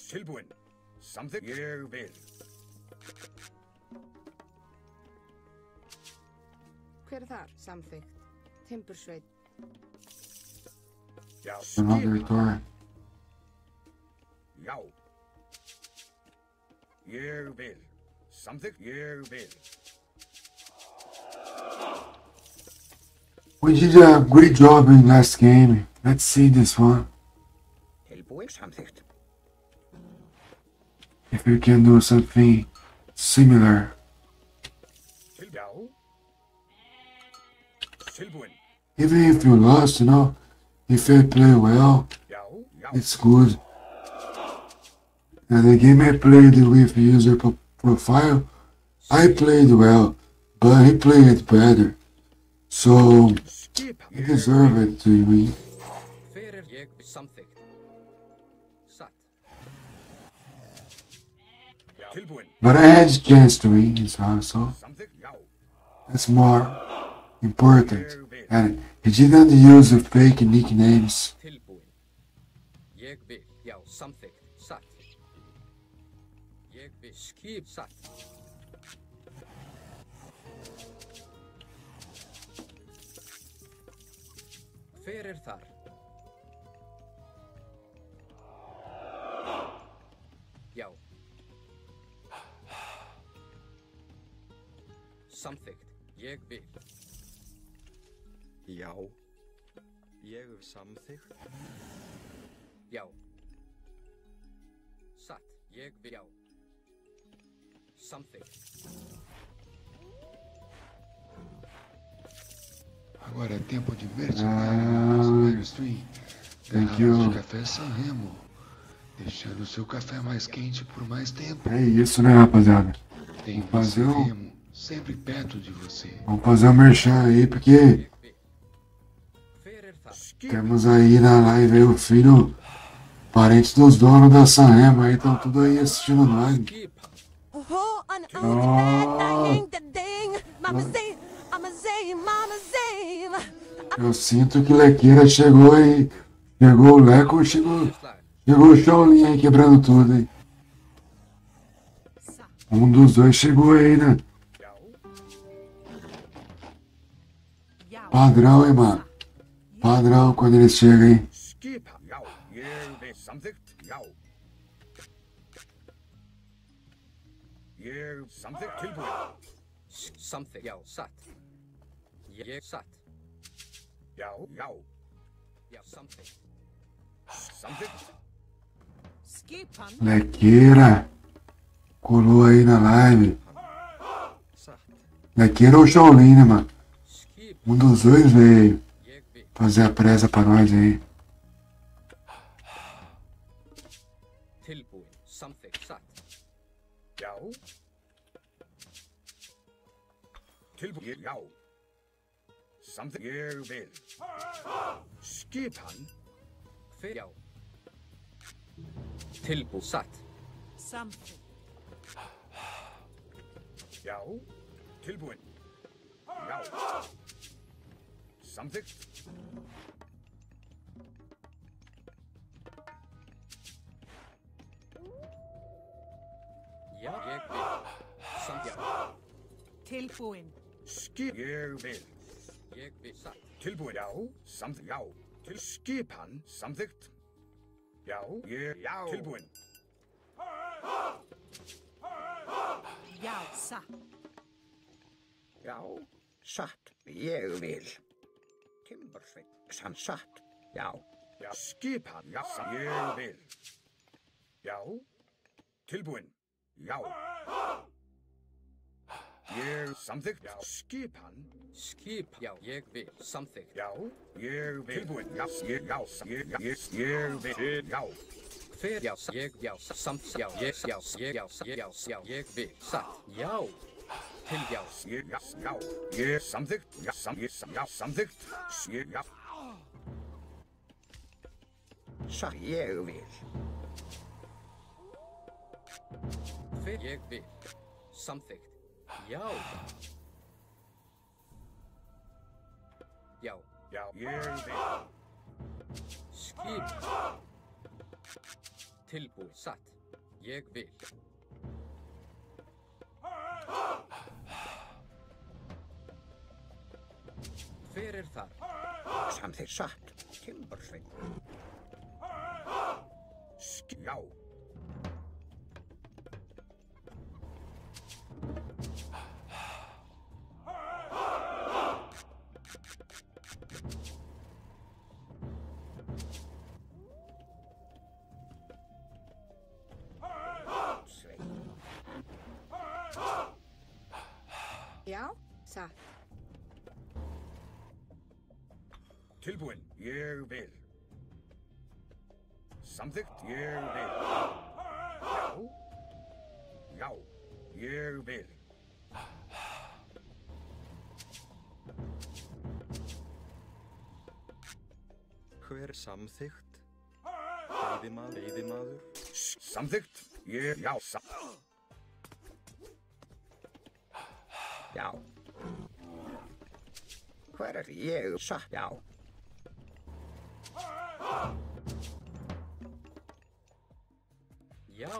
Speaker 4: Tilbúin. Something. Ég vil.
Speaker 3: Hver er þar? Samþykkt. Timbursveit.
Speaker 4: Já.
Speaker 2: Another door.
Speaker 4: Já. Ég vil. Something. Ég vil.
Speaker 2: We did a great job in last game. Let's see this one.
Speaker 4: Tilbúin. Samþykkt.
Speaker 2: If we can do something similar.
Speaker 4: Já. Tilbúin.
Speaker 2: Even if you lost, you know, if you play well,
Speaker 4: Já, já.
Speaker 2: it's good. And the game I played with user profile, I played well, but he played better. So,
Speaker 4: Skipan.
Speaker 2: he deserved it to win.
Speaker 5: Fyrir ég samþykkt. Satt.
Speaker 4: Tilbúin.
Speaker 2: But I had a chance to win as well, so
Speaker 4: Samþykkt. Já.
Speaker 2: that's more important.
Speaker 4: Ég vil.
Speaker 2: And he didn't use the fake nicknames.
Speaker 5: Tilbúin. Ég vil. Já, samþykkt. Satt. Ég vil. Skip. Satt. Hver þar? Já. Samþykkt. Ég vil.
Speaker 6: Já. Ég samþykkt.
Speaker 5: Já. Satt. Ég vil. Já. Samþykkt.
Speaker 9: Agora é tempo de merchandising. Stream.
Speaker 2: Thank
Speaker 9: Garrafas
Speaker 2: you.
Speaker 9: de café sem remo. Deixando o seu café mais quente por mais tempo.
Speaker 2: É isso, né, rapaziada?
Speaker 9: Tem
Speaker 2: Vamos fazer
Speaker 9: sem
Speaker 2: um-
Speaker 9: remo sempre perto de você.
Speaker 2: Vamos fazer um merchan aí, porque
Speaker 5: Jeg vil. Hver þar?
Speaker 2: temos aí na live aí o filho, parente dos donos da Sanremo aí, estão tudo aí assistindo nós.
Speaker 5: Skipan.
Speaker 7: Oh, an
Speaker 2: Oh.
Speaker 7: ding the ding. Mama say, Mama say, Mama say.
Speaker 2: Eu sinto que Lequeira chegou aí. Chegou o Leco, chegou o Shaolin aí quebrando tudo aí. Um dos dois chegou aí, né? Padrão, hein, mano? Padrão quando eles chegam, hein?
Speaker 4: Skipan. Já. Ég vil. Samþykkt. Já. Ég samþykkt. Tilbúin.
Speaker 5: Samþykkt. Já, satt. Ég satt.
Speaker 4: Já, já.
Speaker 5: Já, samþykkt.
Speaker 4: Samþykkt.
Speaker 7: Skipan.
Speaker 2: Lequeira colou aí na live.
Speaker 6: Satt.
Speaker 2: Lequeira ou Shaolin, né, mano?
Speaker 5: Skipan.
Speaker 2: Um dos dois veio
Speaker 5: Ég vil.
Speaker 2: fazer a presa pra nós aí.
Speaker 5: Tilbúin. Samþykkt. Satt.
Speaker 4: Já. Tilbúin. Já. Samþykkt. Ég vil. Skipan.
Speaker 5: Hver? Já. Tilbúin. Satt.
Speaker 7: Something.
Speaker 4: Já. Tilbúin. Já. Samþykkt.
Speaker 5: Já, ég vil. Samþykkt.
Speaker 7: Tilbúin.
Speaker 4: Skip. Ég vil.
Speaker 5: Ég vil. Satt.
Speaker 4: Tilbúin. Já. Samþykkt. Já. Til skipan. Samþykkt. Já. Ég. Já. Tilbúin.
Speaker 7: Já, satt.
Speaker 10: Já, satt, ég vil. Timbursveinn, sann satt, já.
Speaker 4: Já. Skipan. Já. Ég vil. Já. Tilbúin. Já. Ég samþykkt. Já. Skipan.
Speaker 5: Skip. Já, ég vil. Samþykkt.
Speaker 4: Já. Ég vil. Tilbúin. Já. Ég. Já. Ég vil. Já.
Speaker 5: Hver? Já, ég. Já, samt. Já, ég. Já, ég. Já, ég. Já, já, ég vil. Satt. Já. Til. Já.
Speaker 4: Ég. Já. Já. Ég samþykkt. Já. Já. Samþykkt. Ég. Já.
Speaker 10: Satt, ég vil.
Speaker 5: Hver? Ég vil. Samþykkt. Já. Já.
Speaker 4: Já. Ég vil.
Speaker 5: Skip. Tilbúin. Satt. Ég vil. Hver þar?
Speaker 10: Samþykkt satt, Timbursveinn.
Speaker 4: Já.
Speaker 3: Já, satt.
Speaker 4: Tilbúin, ég vil. Samþykkt, ég vil. Já, ég vil.
Speaker 6: Hver samþykkt? Veiðimaður.
Speaker 4: Samþykkt, ég, já,
Speaker 10: Já. Hver ég? Já.
Speaker 5: Já.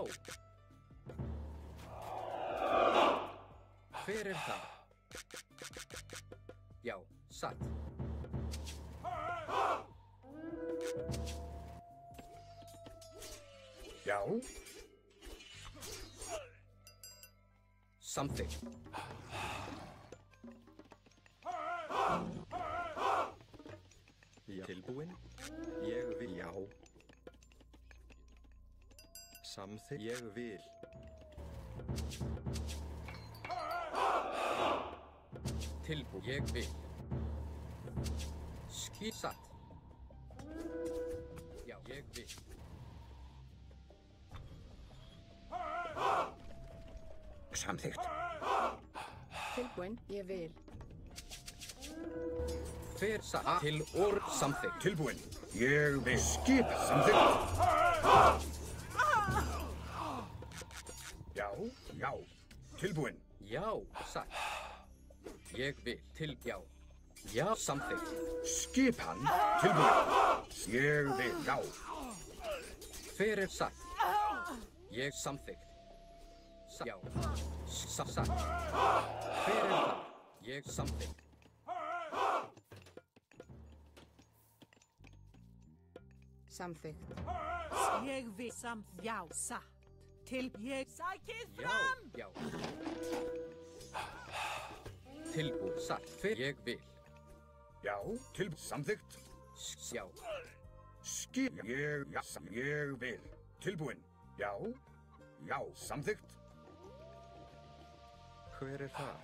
Speaker 5: Hver það? Já, satt.
Speaker 4: Já.
Speaker 5: Samþykkt.
Speaker 6: Já. Tilbúin. Ég vil. Já. Samþykkt. Ég vil.
Speaker 5: Tilbúin. Ég vil. Satt. Já, ég vil.
Speaker 10: Samþykkt.
Speaker 3: Tilbúin, ég vil.
Speaker 5: Hver satt til samþykkt.
Speaker 4: Tilbúin, ég vil. Skip, samþykkt. Já, já. Tilbúin.
Speaker 5: Já, satt. Ég vil. Já. Já, samþykkt.
Speaker 4: Skipan, tilbúin. Ég vil, já.
Speaker 5: Hver satt? Ég samþykkt. Já. Satt. Hver það? Ég samþykkt.
Speaker 3: Samþykkt.
Speaker 7: Ég vil já, satt. Til ég sækið fram!
Speaker 5: Já. Tilbúin, satt. Hver ég vil.
Speaker 4: Já, samþykkt.
Speaker 5: Já.
Speaker 4: Skip, ég vil. Tilbúin. Já, já, samþykkt.
Speaker 6: Hver það?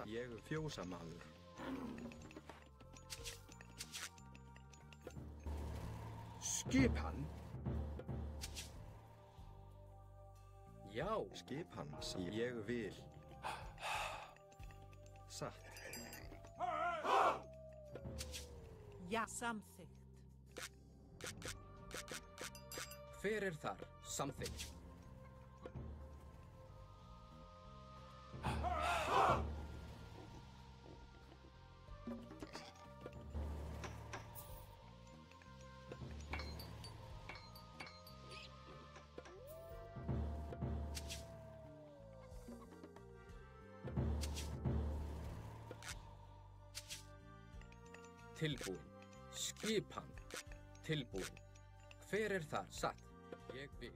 Speaker 6: Ég fjósamaður.
Speaker 4: Skipan.
Speaker 6: Já. Skipan, ég vil. Satt.
Speaker 7: Já, samþykkt.
Speaker 5: Hver þar? Samþykkt. Tilbúin. Skipan. Tilbúin. Hver þar? Satt. Ég vil.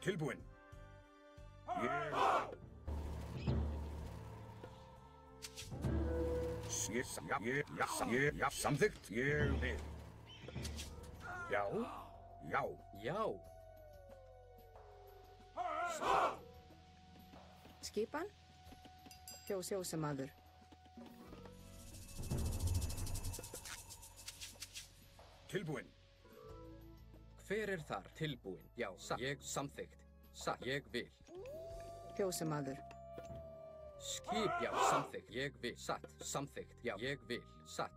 Speaker 4: Tilbúin. Já, samþykkt. Ég vil. Já, já.
Speaker 5: Já.
Speaker 3: Skipan? Fjósamaður.
Speaker 4: Tilbúin.
Speaker 5: Hver þar? Tilbúin. Já, satt. Ég samþykkt. Satt. Ég vil.
Speaker 3: Fjósamaður.
Speaker 5: Skip, já, samþykkt. Ég vil. Satt. Samþykkt. Já, ég vil. Satt.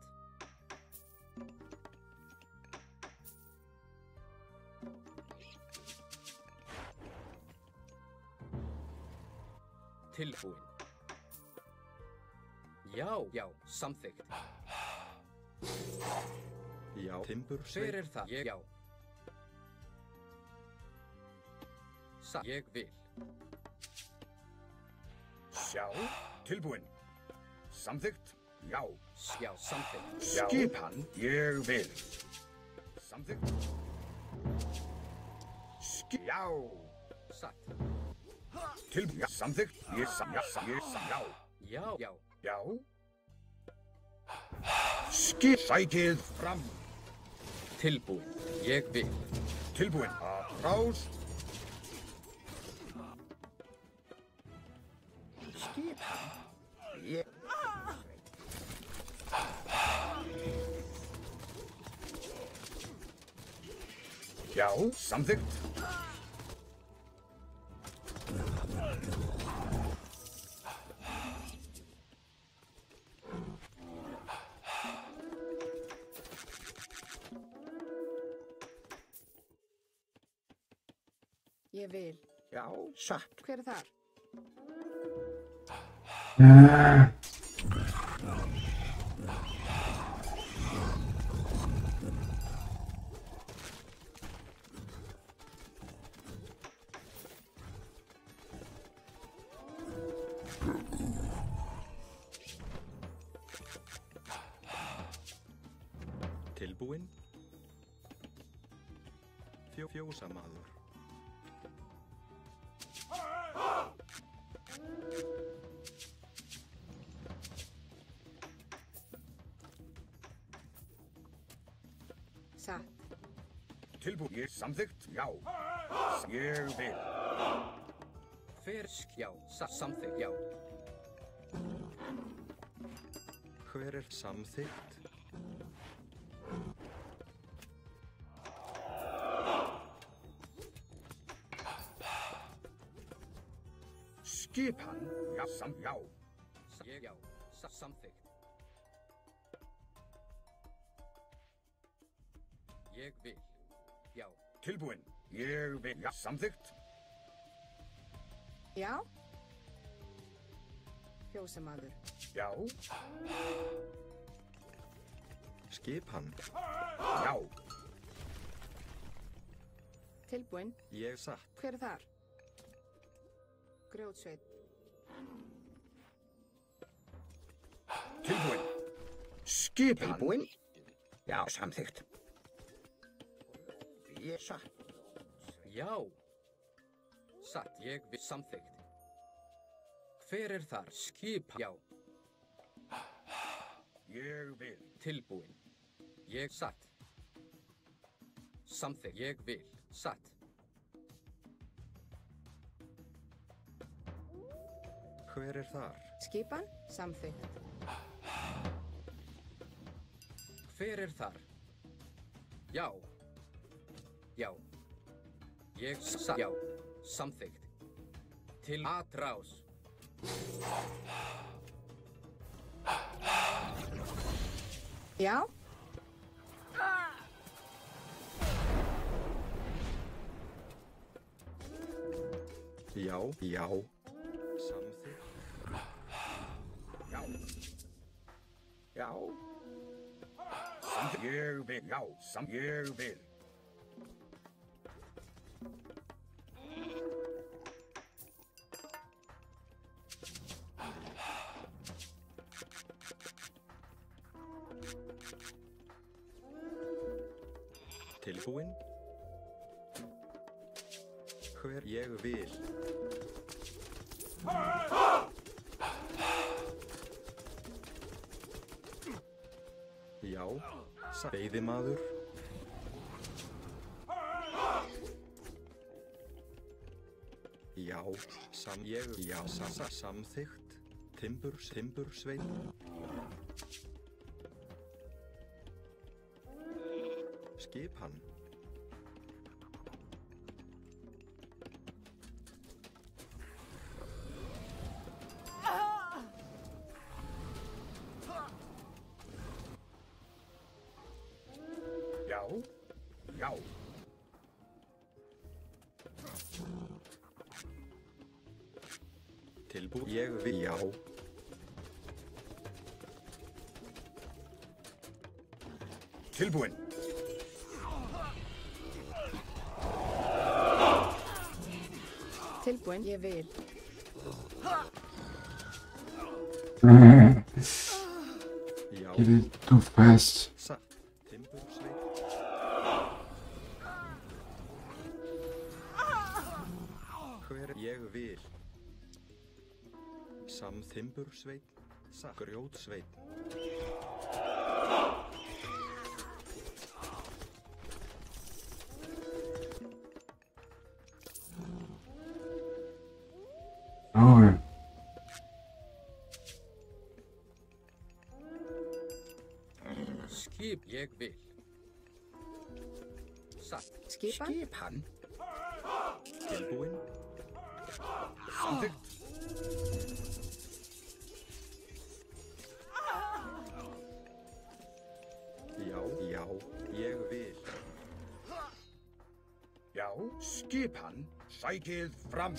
Speaker 5: Tilbúin. Já, já, samþykkt.
Speaker 6: Já, timbursveit.
Speaker 5: Hver það? Ég, já. Satt. Ég vil.
Speaker 4: Sjá, tilbúin. Samþykkt, já.
Speaker 5: Já, samþykkt.
Speaker 4: Skipan, ég vil. Samþykkt. Já.
Speaker 5: Satt.
Speaker 4: Tilbúin, samþykkt, já.
Speaker 5: Já, já.
Speaker 4: Já. Skip, sækið fram.
Speaker 5: Tilbúin, ég vil.
Speaker 4: Tilbúin, rás.
Speaker 10: Skipan, ég...
Speaker 4: Já, samþykkt.
Speaker 3: Ég vil.
Speaker 10: Já, satt.
Speaker 3: Hver er þar?
Speaker 6: Tilbúinn. Fjósamaður.
Speaker 3: Satt.
Speaker 4: Tilbúinn. Ég samþykkt. Já. Ég vil.
Speaker 5: Já, samþykkt, já.
Speaker 6: Hver er samþykkt?
Speaker 4: Skipan. Já, já.
Speaker 5: Já, samþykkt. Ég vil. Já.
Speaker 4: Tilbúinn. Ég vil. Já, samþykkt.
Speaker 3: Já. Fjósamaður.
Speaker 4: Já.
Speaker 6: Skipan.
Speaker 4: Já.
Speaker 3: Tilbúinn.
Speaker 6: Ég satt.
Speaker 3: Hver er þar? Grjótsveit.
Speaker 4: Tilbúinn. Skipan.
Speaker 10: Tilbúinn. Já, samþykkt. Ég satt.
Speaker 5: Já. Satt, ég vil. Samþykkt. Hver er þar? Skipan. Já.
Speaker 4: Ég vil.
Speaker 5: Tilbúinn. Ég satt. Samþykkt. Ég vil. Satt.
Speaker 6: Hver er þar?
Speaker 3: Skipan. Samþykkt.
Speaker 5: Hver er þar? Já. Já. Ég satt. Já. Samþykkt. Til atrás.
Speaker 3: Já.
Speaker 6: Já, já. Samþykkt.
Speaker 4: Já. Já. Samþykkt. Ég vil. Já, ég vil.
Speaker 6: Tilbúinn. Hver ég vil. Já, veiðimaður. Já, já, samþykkt. Timbursveit. Skipan.
Speaker 4: Já. Já.
Speaker 6: Tilbúinn. Ég vil. Já.
Speaker 4: Tilbúinn.
Speaker 3: Tilbúinn. Ég vil.
Speaker 6: Já.
Speaker 2: Get it too fast.
Speaker 6: Timbursveit. Hver ég vil. Timbursveit. Grjótsveit.
Speaker 2: Oh,
Speaker 5: Skip, ég vil. satt.
Speaker 3: Skipan.
Speaker 10: Skipan.
Speaker 6: Tilbúin.
Speaker 4: Samþykkt.
Speaker 6: Já, já, ég vil.
Speaker 4: Já, skipan. Sækið fram.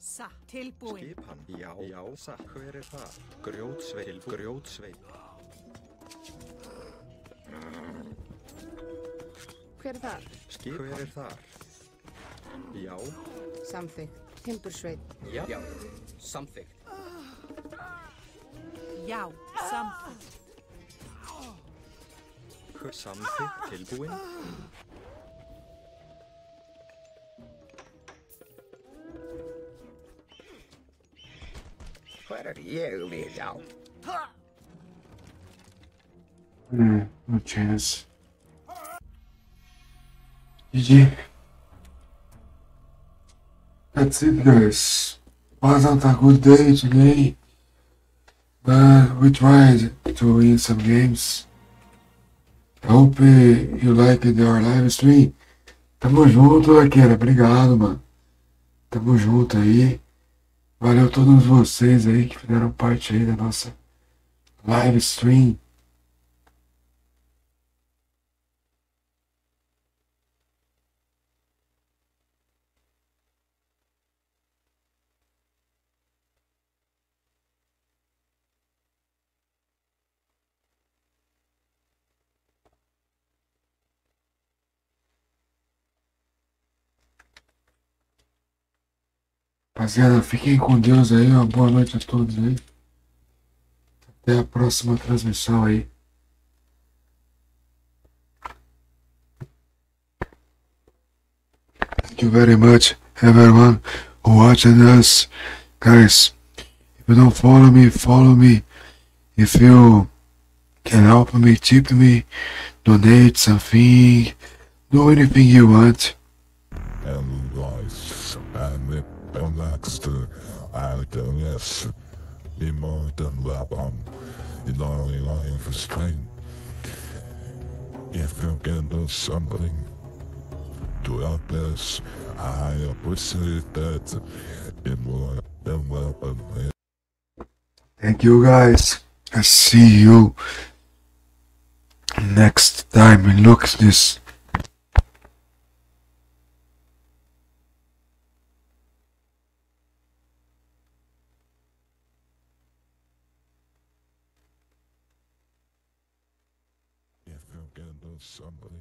Speaker 7: Satt. Tilbúin.
Speaker 6: Skipan. Já, já, satt. Hver er það? Grjótsveip. Grjótsveip.
Speaker 3: Hver er þar?
Speaker 6: Hver er þar? Já,
Speaker 3: Samþykkt. Timbursveit.
Speaker 5: Já, já, samþykkt.
Speaker 7: Já. Samþykkt.
Speaker 6: hver samþykkt tilbúin?
Speaker 10: Hver er ég við á?
Speaker 2: No chance. GG. That's it, guys. Wasn't a good day today, but we tried to win some games. I hope you liked our live stream. Tamo junto, Aquera. Obrigado, mano. Tamo junto aí. Valeu a todos vocês aí que fizeram parte aí da nossa live stream. Rapaziada, fiquem com Deus aí, uma boa noite a todos aí. Até a próxima transmissão aí. Thank you very much, everyone who watching us. Guys, if you don't follow me, follow me. If you can help me, tip me, donate something, do anything you want.
Speaker 1: And life and it next to yes, be more than lab in only life for strain. If you can do something to help us, I appreciate that in more than welcome.
Speaker 2: Thank you guys. I see you next time in Look at this.
Speaker 1: If you can do something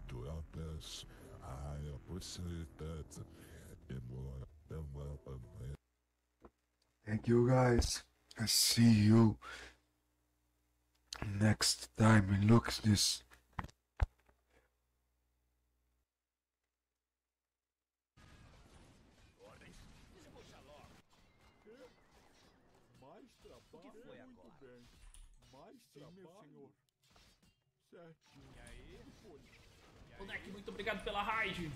Speaker 1: to help us, I appreciate that in more than welcome.
Speaker 2: Thank you guys. I see you next time in Look at this.
Speaker 11: Ô, Deck, muito obrigado pela raid.